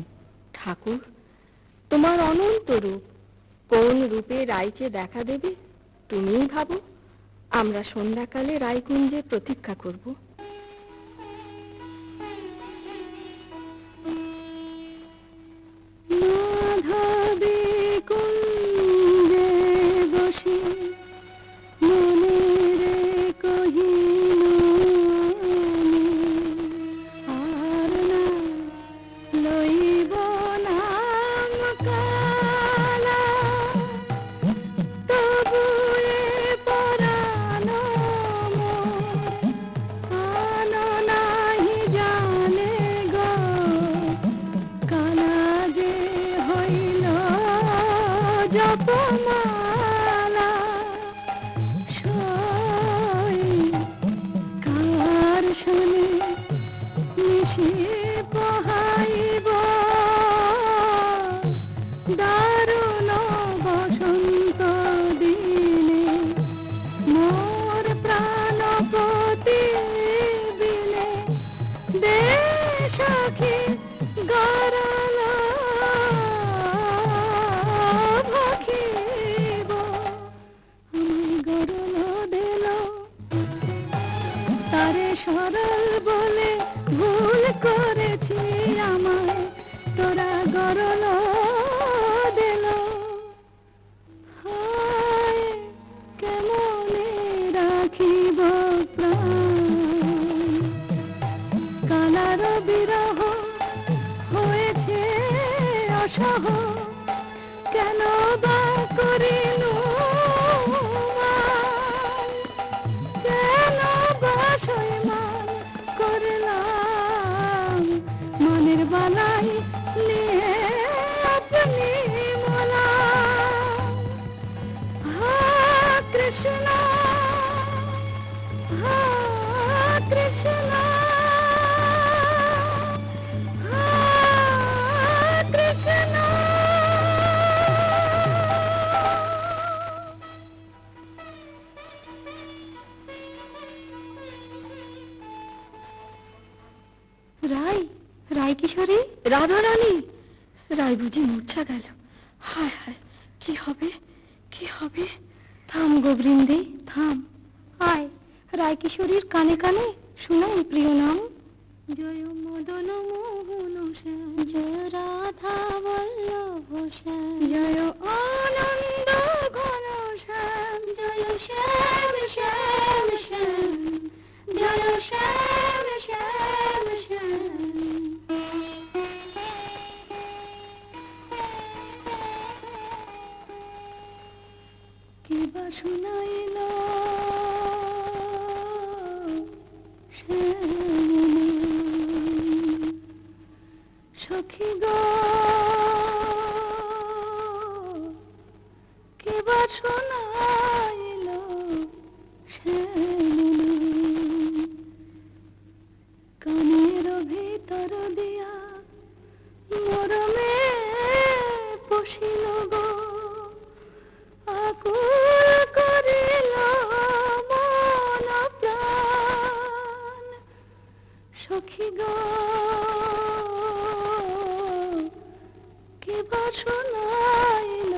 ঠাকুর, তোমার অনন্ত রূপ, কোন রূপে রায়কে দেখা দেবে তুমিই ভাবো। আমরা সন্ধ্যাকালে রায়কুঞ্জে প্রতীক্ষা করব। মাধবী কুঞ্জে বসে মনে কহিনু আর না লইব নাম কালা বাঁশি পোহাইব দারুণ বসন্ত দিনে মোর প্রাণপতি বিনে দে সখী গরল ভখিব আমায় গরল দিল তারে সরল বলে ভুল করেছি আমায় তোরা গরল দিল হায় কেমনে রাখিব প্রাণ কালার বিরহ হয়েছে অসহ কেন বা করিল কেন বা সইমান করলাম মনের বালাই নিয়ে আপনি মোলা হা কৃষ্ণ হা কৃষ্ণ হা কৃষ্ণ রাই রাই কিশোরী রাধারানী রায় বুঝি মূর্ছা গেল হায় হায় কি হবে কি হবে থাম গো বৃন্দে থাম আয় রায় কিশোরীর কানে কানে শোনাই প্রিয় নাম জয় মদন মোহন শ্যাম জয় রাধা বল্লভ শ্যাম জয় আনন্দ ঘন শ্যাম জয় শ্যাম শ্যাম শ্যাম জয় শ্যাম শ্যাম শ্যাম কি বা শুনাইল সখী গো কি বা শুনাইল কানের ভিতর দিয়া মরমে পশিল গো আকুল করিল মন প্রাণ সখী গো কে বা শোনাইল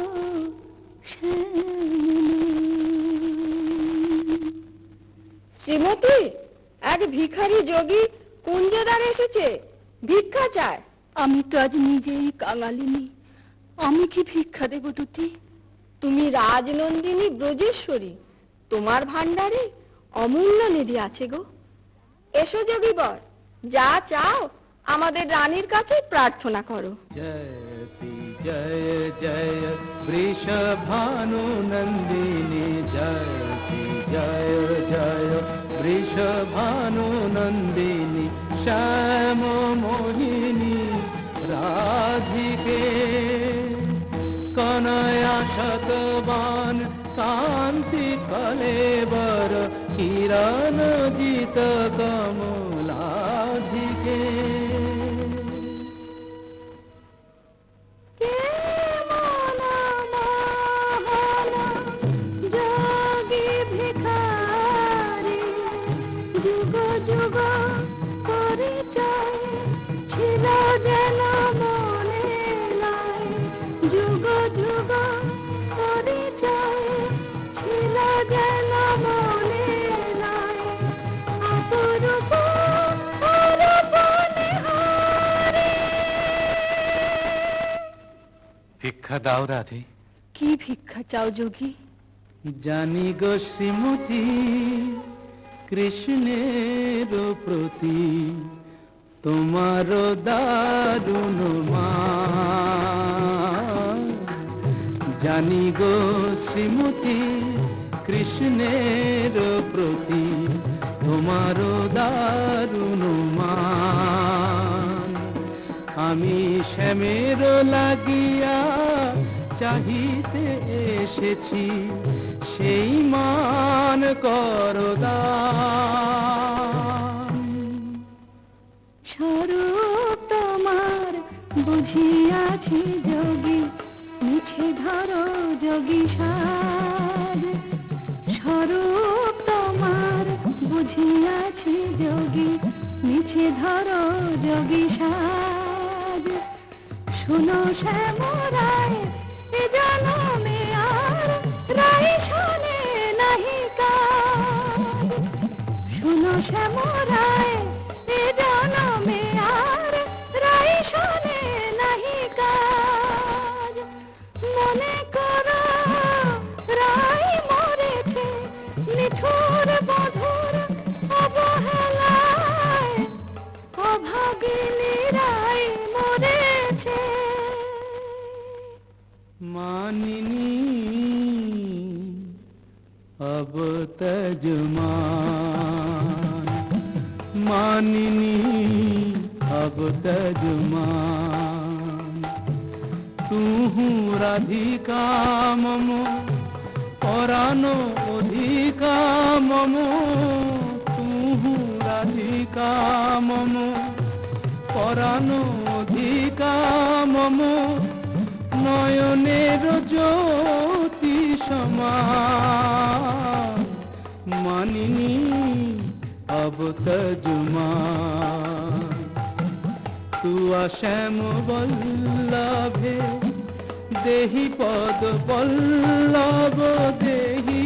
শ্রীমতী এক ভিখারি যোগী কুঞ্জদার এসেছে ভিক্ষা চায় আমি তো আজ নিজেই কাঙালিনী আমি কি ভিক্ষা দেব দুতি তুমি রাজনন্দিনী ব্রজেশ্বরী তোমার ভান্ডারে অমূল্য নিধি আছে গো এসো যোগীবর যা চাও আমাদের রানীর কাছে প্রার্থনা করো जयति जय जय वृषभानु नन्दिनी जयति जय जय वृषभानु नन्दिनी श्याम मोहिनी राधिके कनया शतवान कांति कलेवर किरण जित कमलाधिके যোগী ভিখারি যুগ যুগ পরিচয় ছিল যেন মনে নাই যুগ যুগ পরিচয় ছিল যেন মনে নাই অপরূপ অরূপ নিহারি ভিক্ষা দাও রাধে কি ভিক্ষা চাও যোগী জানি গো শ্রীমতী কৃষ্ণের প্রতি তোমার দারুণ মান জানি গো শ্রীমতী কৃষ্ণের প্রতি তোমার দারুণ মান আমি শ্যামের লাগিয়া চাহিতে এসেছি সেই মান করদান স্বরূপ তোমার বুঝিয়াছি যোগী, মিছে ধরো যোগী সাজ। স্বরূপ তোমার বুঝিয়াছি যোগী, মিছে ধরো যোগী সাজ। শুনো শ্যামরায় এ জনমে আর রাই শোনে নাহি কাজ। শুনো শ্যামরায় এ জনমে আর রাই শোনে নাহি কাজ। মনে করো রাই মরেছে নিঠুর বধুর অবহেলায়, অভাগিনী রাই মরেছে। मानिनी अब तजमान, मानिनी अब तजमान। तू राधिका मम परानो अधिका मम, तू राधिका मम परानो अधिका मम। নয়নের জ্যোতি সমান, মানিনী अब तजमान। तू শ্যাম বল্লভে দেহি পদ পল্লব, দেহি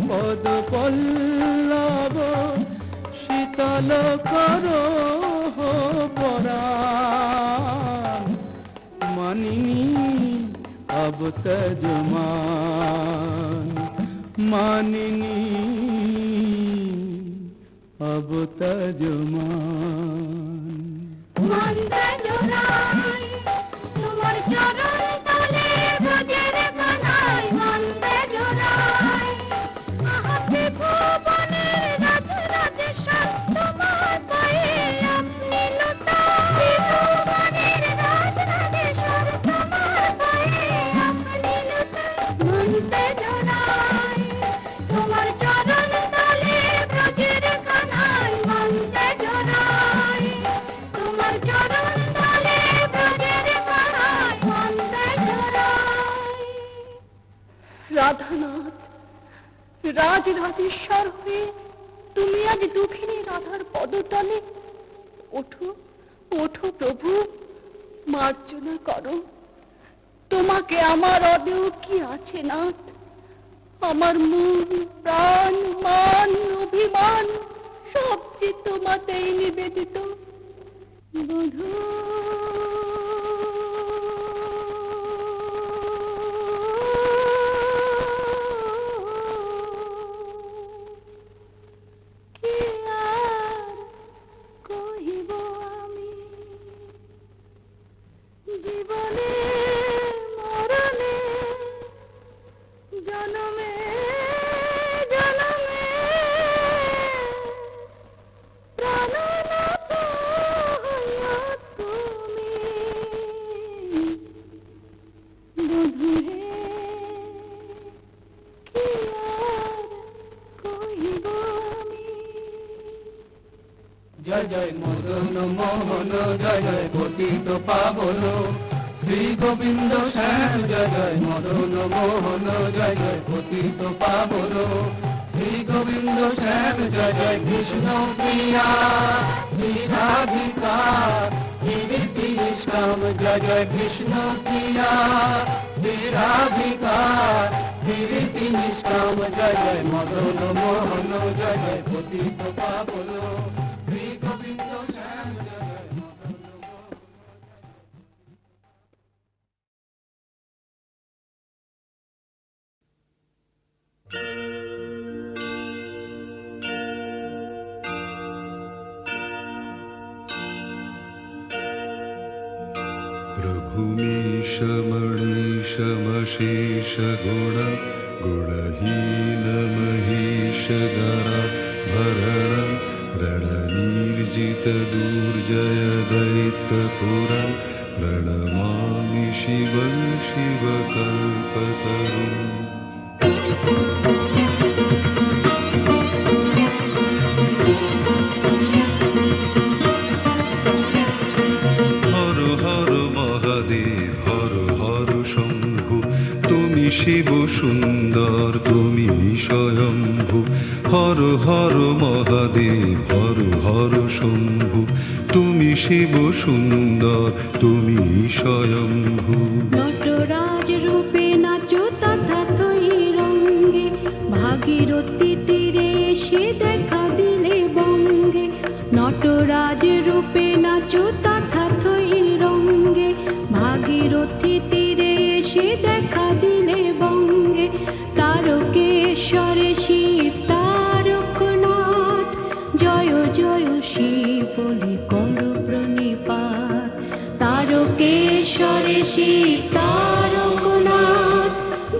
পদ পল্লব। শীতল করো পরাণ, মানিনী अब तजमान, मानिनी अब तजमान। মন্দে জোড়াই তোমার চরণ তলে ব্রজের কানাই, মন্দে জোড়াই আহাতে ভুবনের রাজ রাজেশ্বর তোমার পায়ে আপনি লুটাই। ভুবনের রাজ রাজেশ্বর তোমার পায়ে আপনি লুটাই। মন্দে জোড়াই তোমার চরণ তলে ব্রজের কানাই, মন্দে জোড়াই তোমার চরণ তলে ব্রজের কানাই, মন্দে জোড়াই। রাধানাথ, রাজ রাজেশ্বর হয়ে তুমি আজ দুঃখিনী রাধার পদতলে। ওঠো ওঠো প্রভু, মার্জনা করো। তোমাকে আমার অদেও কি আছে নাথ? আমার মন প্রাণ মান অভিমান সব যে তোমাতেই নিবেদিত। বধূ কি আর কহিব আমি, জীবনে মরণে জনমে জনমে প্রাণনাথ হইয়া তুমি। বধূ হে কি আর কহিব আমি। জয় জয় মদন মোহন, জয় জয় পতিত পাবন শ্রী গোবিন্দ শ্যাম। জয় জয় মদন মোহন, জয় জয় পতিত পাবন শ্রী গোবিন্দ শ্যাম। জয় জয় কৃষ্ণ প্রিয়া শ্রী রাধিকা কীর্তি নিষ্কাম। জয় জয় কৃষ্ণ প্রিয়া শ্রী রাধিকা কীর্তি নিষ্কাম। জয় জয় মদন মোহন, জয় জয় পতিত পাবন শ্রী গোবিন্দ শ্যাম। জয় জয় মদন মোহন। प्रभुमीश मणीश मशेष गुण गुणहीन महेश धरा भरण रणनीर्जित दुर्जय दैत्यपुरं प्रणमामि शिवं शिवकल्पतरुम्। সুন্দর তুমি স্বয়ম্ভু, হর হর মহাদেব হর হর শম্ভু, তুমি শিব সুন্দর তুমি স্বয়ম্ভু। নটরাজ রূপে নাচো তথা তৈ রঙ্গে, ভাগীরথী তীরে এসে দেখা দিলে বঙ্গে। নটরাজ রূপে নাচো তথা তৈ রঙ্গে, ভাগীরথী তীরে এসে দেখা দিলে বঙ্গে। তারকেশ্বরে শিব তারকনাথ, জয় জয় শিব বলে করো প্রণিপাত। তারকেশ্বরে শিব তারকনাথ,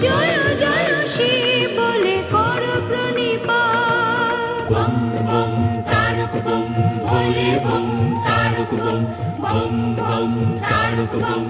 জয় জয় শিব বলে করো প্রণিপাত। বম বম তারক বম, ভোলে bomb Tarak bomb, bomb bomb Tarak bomb.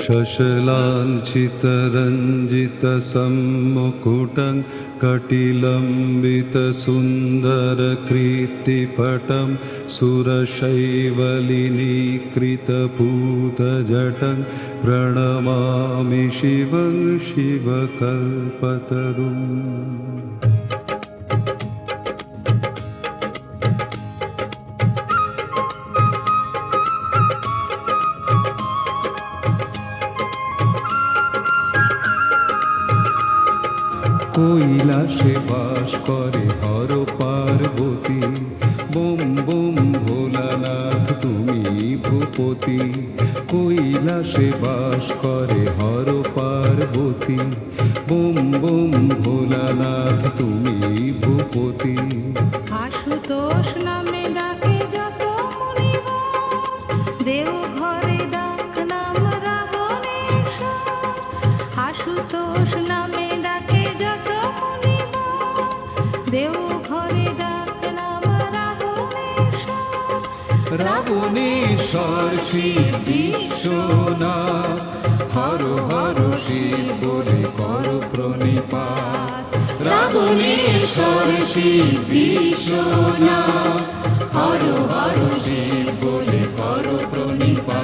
शशलाञ्छितरञ्जितसम्मुकुटं कटिलम्बितसुन्दरकीर्तिपटं सुरशैवलिनीकृतपूतजटं प्रणमामि शिवं शिवकल्पतरुम्। কৈলাসে বাস করে হর পার্বতী, বোম বোম ভোলানাথ তুমি ভূপতি। কৈলাসে বাস করে হর পার্বতী, বোম বোম ভোলানাথ তুমি ভূপতি। আশুতোষ নামে ডাকে যত মুনিবর, দেও ঘরে ডাক নাম রাবণেশ্বর। আশুতোষ নামে ডাকে যত মুনিবর, দেও ঘরে ডাক নাম রাবণেশ্বর। রাবণেশ্বর শিব বিশ্বনাথ, হর হর শিব বলে কর প্রণিপাত। রাবণেশ্বর শিব বিশ্বনাথ, হর হর শিব বলে কর প্রণিপাত।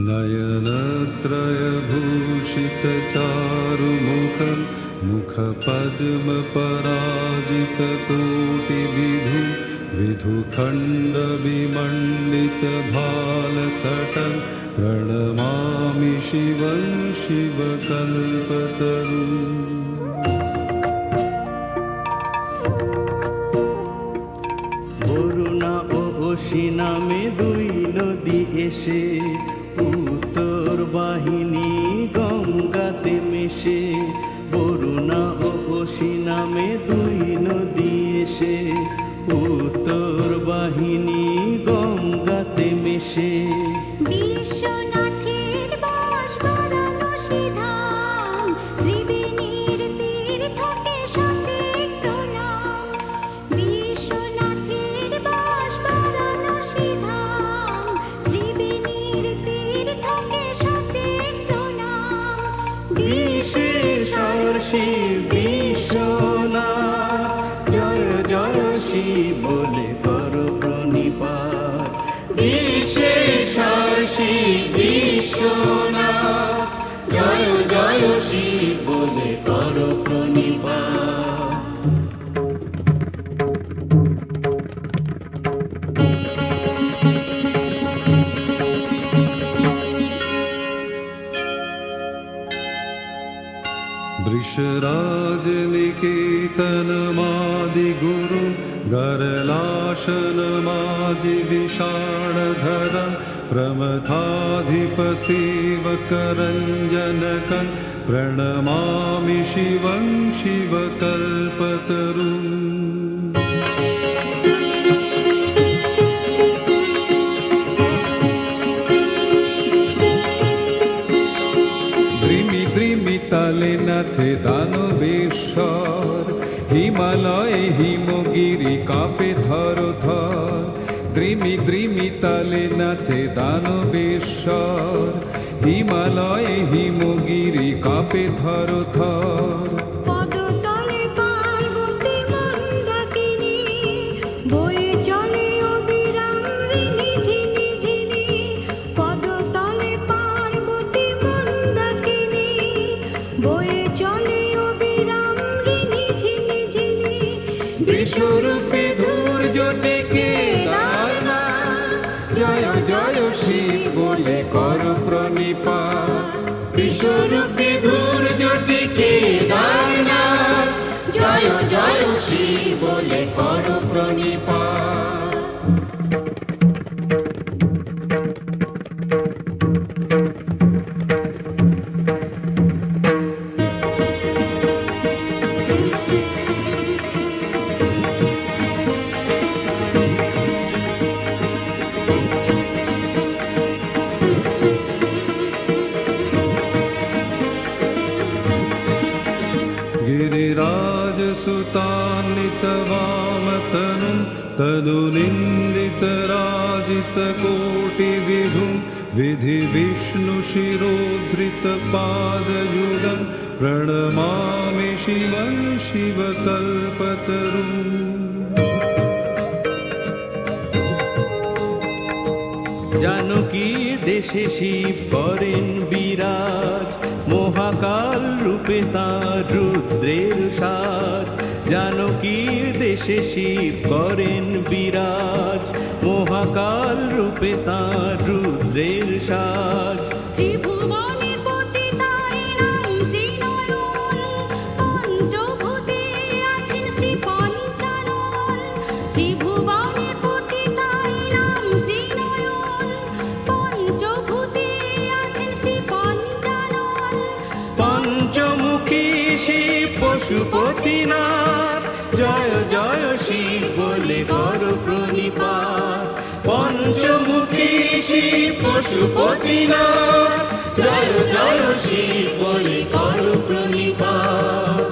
नयनत्रयभूषितचारुमुखं मुखपद्मपराजितकोटिविधुं, विधुखण्डविमण्डितभालतटं प्रणमामि शिवं शिवकल्पतरुम्। বরুণা ও অসি নামে দুই নদী এসে, উত্তর বাহিনী গঙ্গাতে মেশে। বরুণা ও অসি নামে দুই নদী এসে, উত্তর বাহিনী গঙ্গাতে মেশে। বিশ্বনাথের বাস বারাণসী ধাম, ত্রিবেণীর তীর থাকে সঠিক প্রণাম। বিশ্বনাথের বাস বারাণসী ধাম, ত্রিবেণীর তীর থাকে সঠিক প্রণাম। বিশেশ্বর শিব বিশ্বনাথ, জয় জয় শিব বলে কর প্রণিপাত। বিশেশ্বর শিব বিশ্বনাথ, জয় জয় শিব বলে কর প্রণিপাত। वृषराजनिकेतनमादिगुरुं गरलाशनमाजिविषाणधरं प्रमथाधिपसेवकरञ्जनकं प्रणमामि शिवं शिवकल्पतरुम्। নাচে দানবেশ্বর, হিমালয়ে হিমগিরি কাঁপে থর থর। দ্রিমি দ্রিমি তালে নাচে দানবেশ্বর, হিমালয়ে হিমগিরি কাঁপে থর থর। পদতলে পার্বতী মন্দাকিনী, বয়ে চলে অবিরাম ঋণী ঝিনি ঝিনি। পদতলে পার্বতী মন্দাকিনী, বয়ে চলে অবিরাম ঋণী ঝিনি ঝিনি। বিশ্বরূপে ধৈর্য ডেকে দাঁড়ায়, জয় জয় শিব বলে কর প্রণিপাত। বিশ্বরূপে ধৈর্য ডেকে দাঁড়ায়, জয় জয় শিব বলে কর প্রণিপাত। गिरिराजसुतान्वितवामतनुं तदुनिन्दितराजितकोटिविधुं, विधिविष्णुशिरोधृतपादयुगं प्रणमामि शिवं शिवकल्पतरुम्। জানকী দেশে শিব করেন বিরাজ, মহাকাল রূপে তাঁর রুদ্রের সাজ। জানকীর দেশে শিব করেন বিরাজ, মহাকাল রূপে তাঁর রুদ্রের সাজ। ত্রিভুবনের পতি তাই নাম ত্রিনয়ন, পঞ্চভূতে আছেন শ্রী পঞ্চানন। ত্রিভুবনের পতি তাই নাম ত্রিনয়ন, পঞ্চভূতে আছেন শ্রী পঞ্চানন। পঞ্চমুখী শিব পশুপতিনাথ, জয় জয় শিব বলে কর প্রণিপাত। পঞ্চমুখী শিব পশুপতিনাথ, জয় জয় শিব বলে কর প্রণিপাত।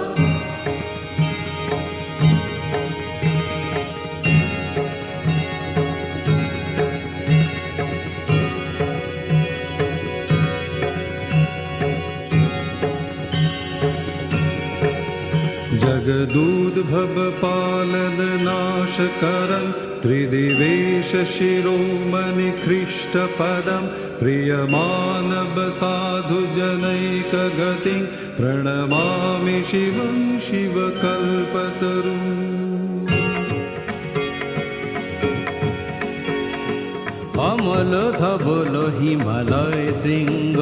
जगदूद्भव पालन नाशकरं, त्रिदिवेश शिरोमणि ख्रीष्टपदं, प्रियमानव साधु जनैकगतिं, प्रणमामि शिवं शिवकल्पतरुम्। অমল ধবল হিমালয় শৃঙ্গ,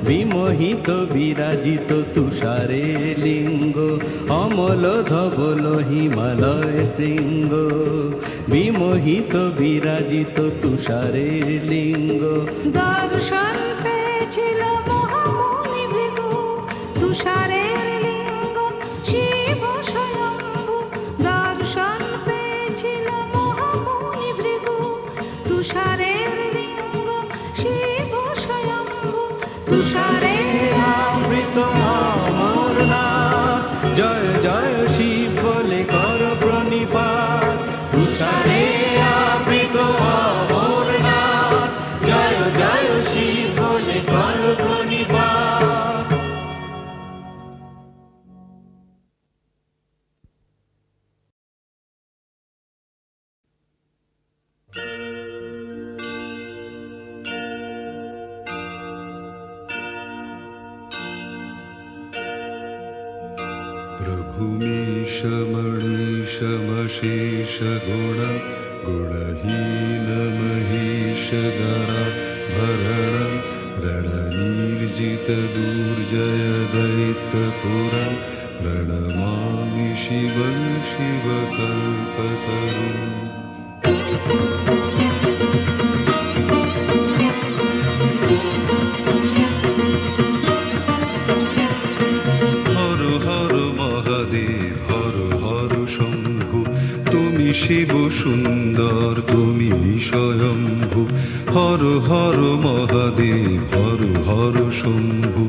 বিমোহিত বিরাজিত তুষারে লিঙ্গ। অমল ধবল হিমালয় শৃঙ্গ, বিমোহিত বিরাজিত তুষারে লিঙ্গ। দর্শন পেয়েছিল মহামুনি ভৃগু, তুষারের লিঙ্গ শিব স্বয়ম্ভু। দর্শন পেয়েছিল মহামুনি ভৃগু, তুষারের লিঙ্গ শিব স্বয়ম্ভু। তুষারে আবৃত অমরনাথ, জয় জয় শিব বলে কর প্রণিপাত। তুষারে আবৃত অমরনাথ, জয় জয় শিব বলে কর প্রণিপাত। प्रभुमीशमणीशमशेषगुण, गुणहीनमहेशधरा भरणं, रणनिर्जितदुर्जयदैत्यपुरं, प्रणमामि शिवं शिवकल्पतरुम्। হর হর মহাদেব, হর হর শম্ভু, তুমি শিব সুন্দর তুমি স্বয়ম্ভু হর হর মহাদেব হর হর শম্ভু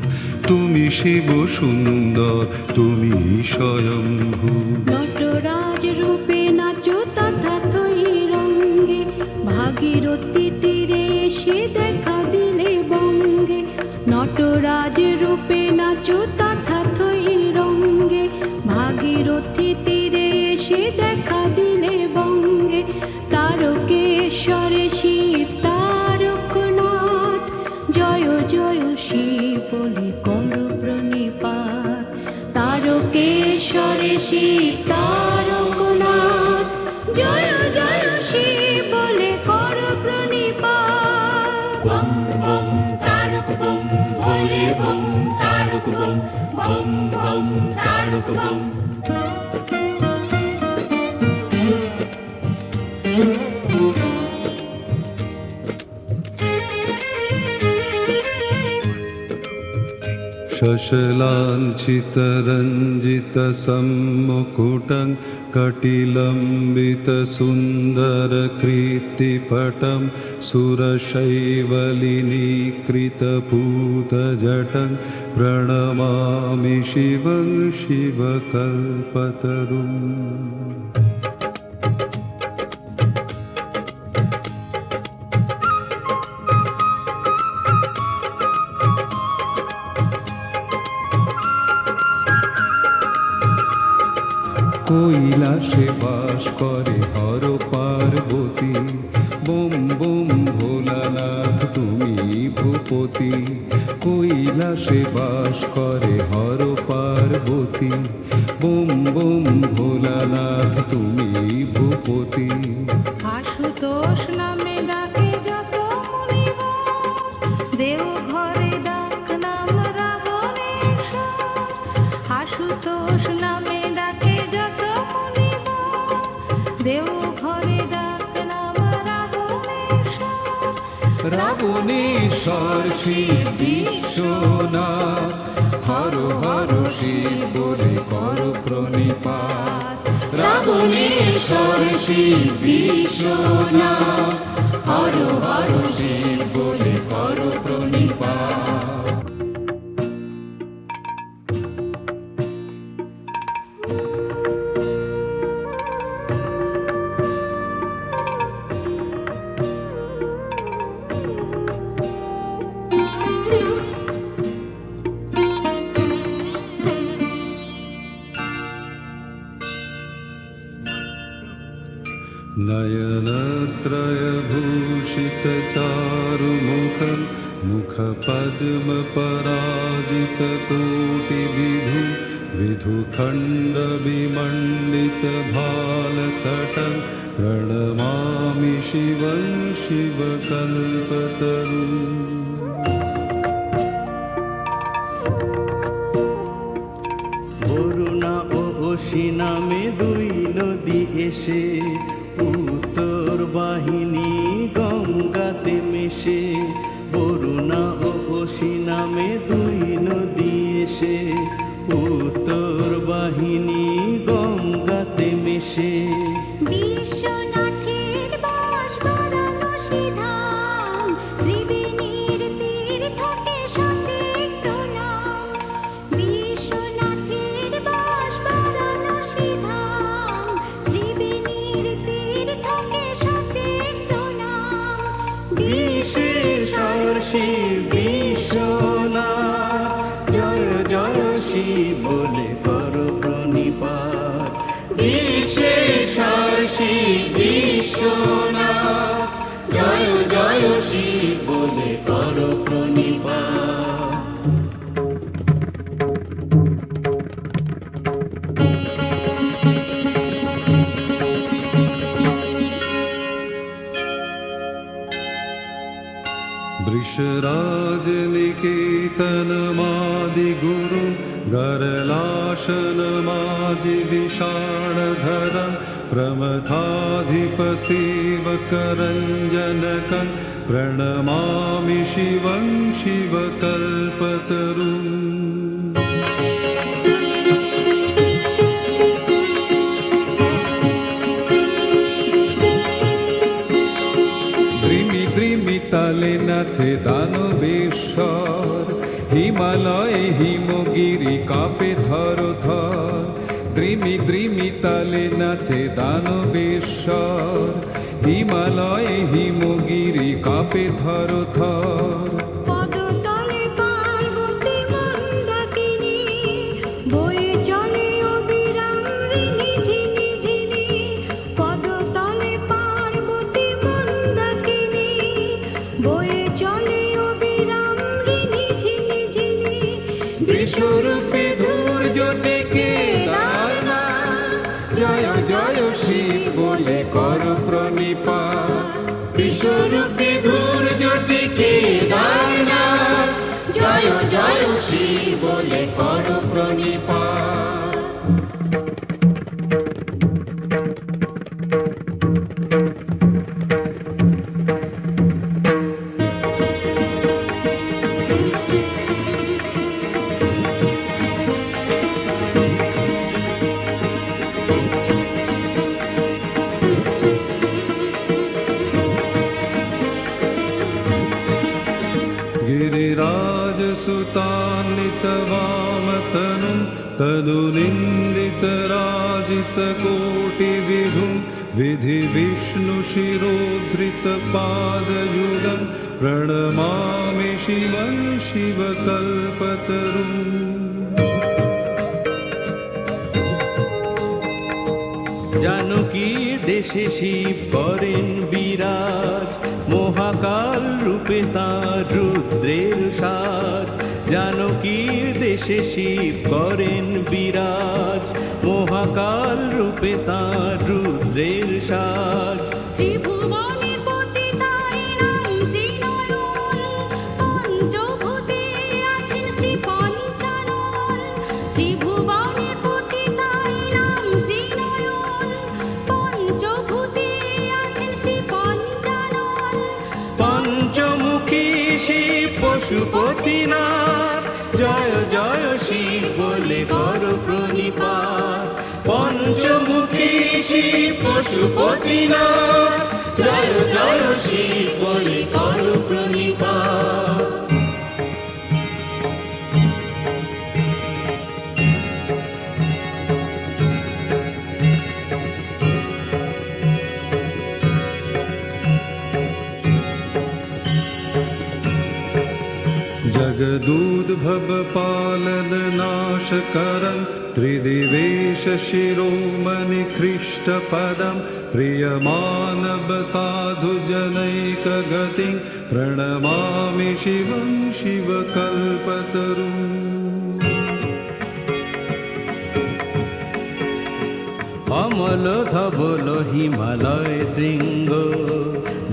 তুমি শিব সুন্দর তুমি স্বয়ম্ভু নটরাজ রূপে নাচো তথা তৈ রঙ্গে ভাগীরথী তীরে এসে দেখা দিলে বঙ্গে নটরাজ রূপে নাচো তথা তৈ রঙ্গে ভাগীরথী তীরে এসে দেখা দিলে বঙ্গে তারকেশ্বরে শিব তারকনাথ জয় জয় শিব বলে কর প্রণিপাত তারকেশ্বরে শিব তারকনাথ জয় জয় শিব বলে কর প্রণিপাত বম বম তারক বম ভোলে bomb Tarak bomb bomb bomb Tarak bomb शशलाञ्छितरञ्जितसम्मुकुटं कटिलम्बितसुन्दरकीर्तिपटं सुरशैवलिनीकृतपूतजटं प्रणमामि शिवं शिवकल्पतरुम् কৈলাসে বাস করে হর পার্বতী বোম বোম ভোলানাথ তুমি ভূপতি কৈলাসে বাস করে হর পার্বতী বোম বোম ভোলানাথ তুমি ভূপতি আশুতোষ নামে ডাকে যত মুনিবর দেও ঘরে ডাক নাম রাবণেশ্বর আশুতোষ নামে ডাকে যত মুনিবর দেও ঘরে ডাক নাম রাবণেশ্বর রাবণেশ্বর শিব বিশ্বনাথ হর হর শিব বলে কর প্রণিপাত রাবণেশ্বর শিব বিশ্বনাথ হর হর শিব বলে কর প্রণিপাত नयनत्रयभूषितचारुमुखं मुखपद्मपराजितकोटिविधु विधुखण्डविमण्डितभालतटं प्रणमामि शिवं शिवकल्पतरुम् বরুণা ও অসি নামে দুই নদী এসে উত্তর বাহিনী গঙ্গাতে মেশে বরুণা ও অসি নামে দুই নদী এসে উত্তর বাহিনী গঙ্গাতে মেশে বিশ্বনাথের বাস বারাণসী ধাম ত্রিবেণীর তীর থাকে সতেক প্রণাম বিশ্বনাথের বাস বারাণসী ধাম ত্রিবেণীর তীর থাকে সতেক প্রণাম বিশেশ্বর শিব বিশ্বনাথ জয় জয় শিব বলে কর প্রণিপাত বিশেশ্বর শিব বিশ্বনাথ জয় জয় শিব বলে কর প্রণিপাত वृषराजनिकेतनमादिगुरु गरलाशनमाजिविषाणधरं प्रमथाधिपसेवकरञ्जनकं प्रणमामि शिवं शिवकल्पतरुम् নাচে দানবেশ্বর, হিমালয়ে হিমগিরি কাঁপে থর থর। দ্রিমি দ্রিমি তালে নাচে দানবেশ্বর, হিমালয়ে হিমগিরি কাঁপে থর থর। পদতলে পার্বতী মন্দাকিনী, বয়ে চলে অবিরাম ঋণী ঝিনি ঝিনি। পদতলে পার্বতী মন্দাকিনী, বয়ে চলে অবিরাম ঋণী ঝিনি ঝিনি। বিশ্বরূপে ধূর্য ডেকে দারনাথ, জয় জয় শিব বলে কর প্রণিপাত। বিশ্বরূপে ধূর্য ডেকে দারনাথ, জয় জয় শিব বলে কর প্রণিপাত। गिरिराजसुतान्वितवामतनुं तनुनिन्दितराजितकोटिविभुं, विधिविष्णुशिरोधृतपादयुगं प्रणमामि शिवं शिवकल्पतरुम्। জানকীর দেশে শিব করেন বিরাজ, মহাকাল রূপে তাঁর রুদ্রের সাজ। জানকীর দেশে শিব করেন বিরাজ, মহাকাল রূপে তাঁর রুদ্রের সাজ। ত্রিভুবনের পতি তাই নাম ত্রিনয়ন, পঞ্চভূতে আছেন শ্রী পঞ্চানন। ত্রিভুবনের পতি তাই নাম ত্রিনয়ন, পঞ্চভূতে আছেন শ্রী পঞ্চানন। পঞ্চমুখী শিব পশুপতিনাথ, জয় জয় শিব বলে কর প্রণিপাত। পঞ্চমুখী শিব পশুপতিনাথ, জয় জয় শিব বলে কর প্রণিপাত। जगदूद्भव पालन नाशकरं, त्रिदिवेश शिरोमणि ख्रीष्टपदं, प्रियमानव साधु जनैकगतिं, प्रणमामि शिवं शिवकल्पतरुम्। অমল ধবল হিমালয় শৃঙ্গ,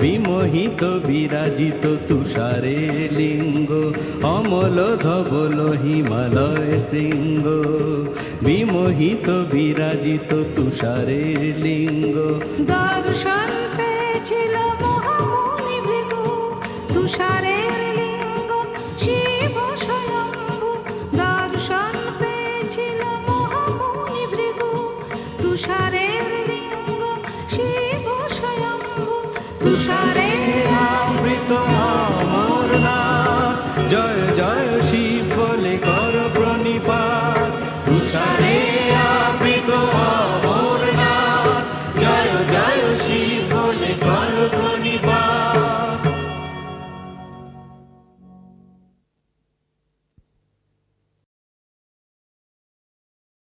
বিমোহিত বিরাজিত তুষারে লিঙ্গ। অমল ধবল হিমালয় শৃঙ্গ, বিমোহিত বিরাজিত তুষারে লিঙ্গ। দর্শন পেয়েছিল মহামুনি ভৃগু, তুষারের লিঙ্গ শিব স্বয়ম্ভু। দর্শন পেয়েছিল মহামুনি ভৃগু, তুষারের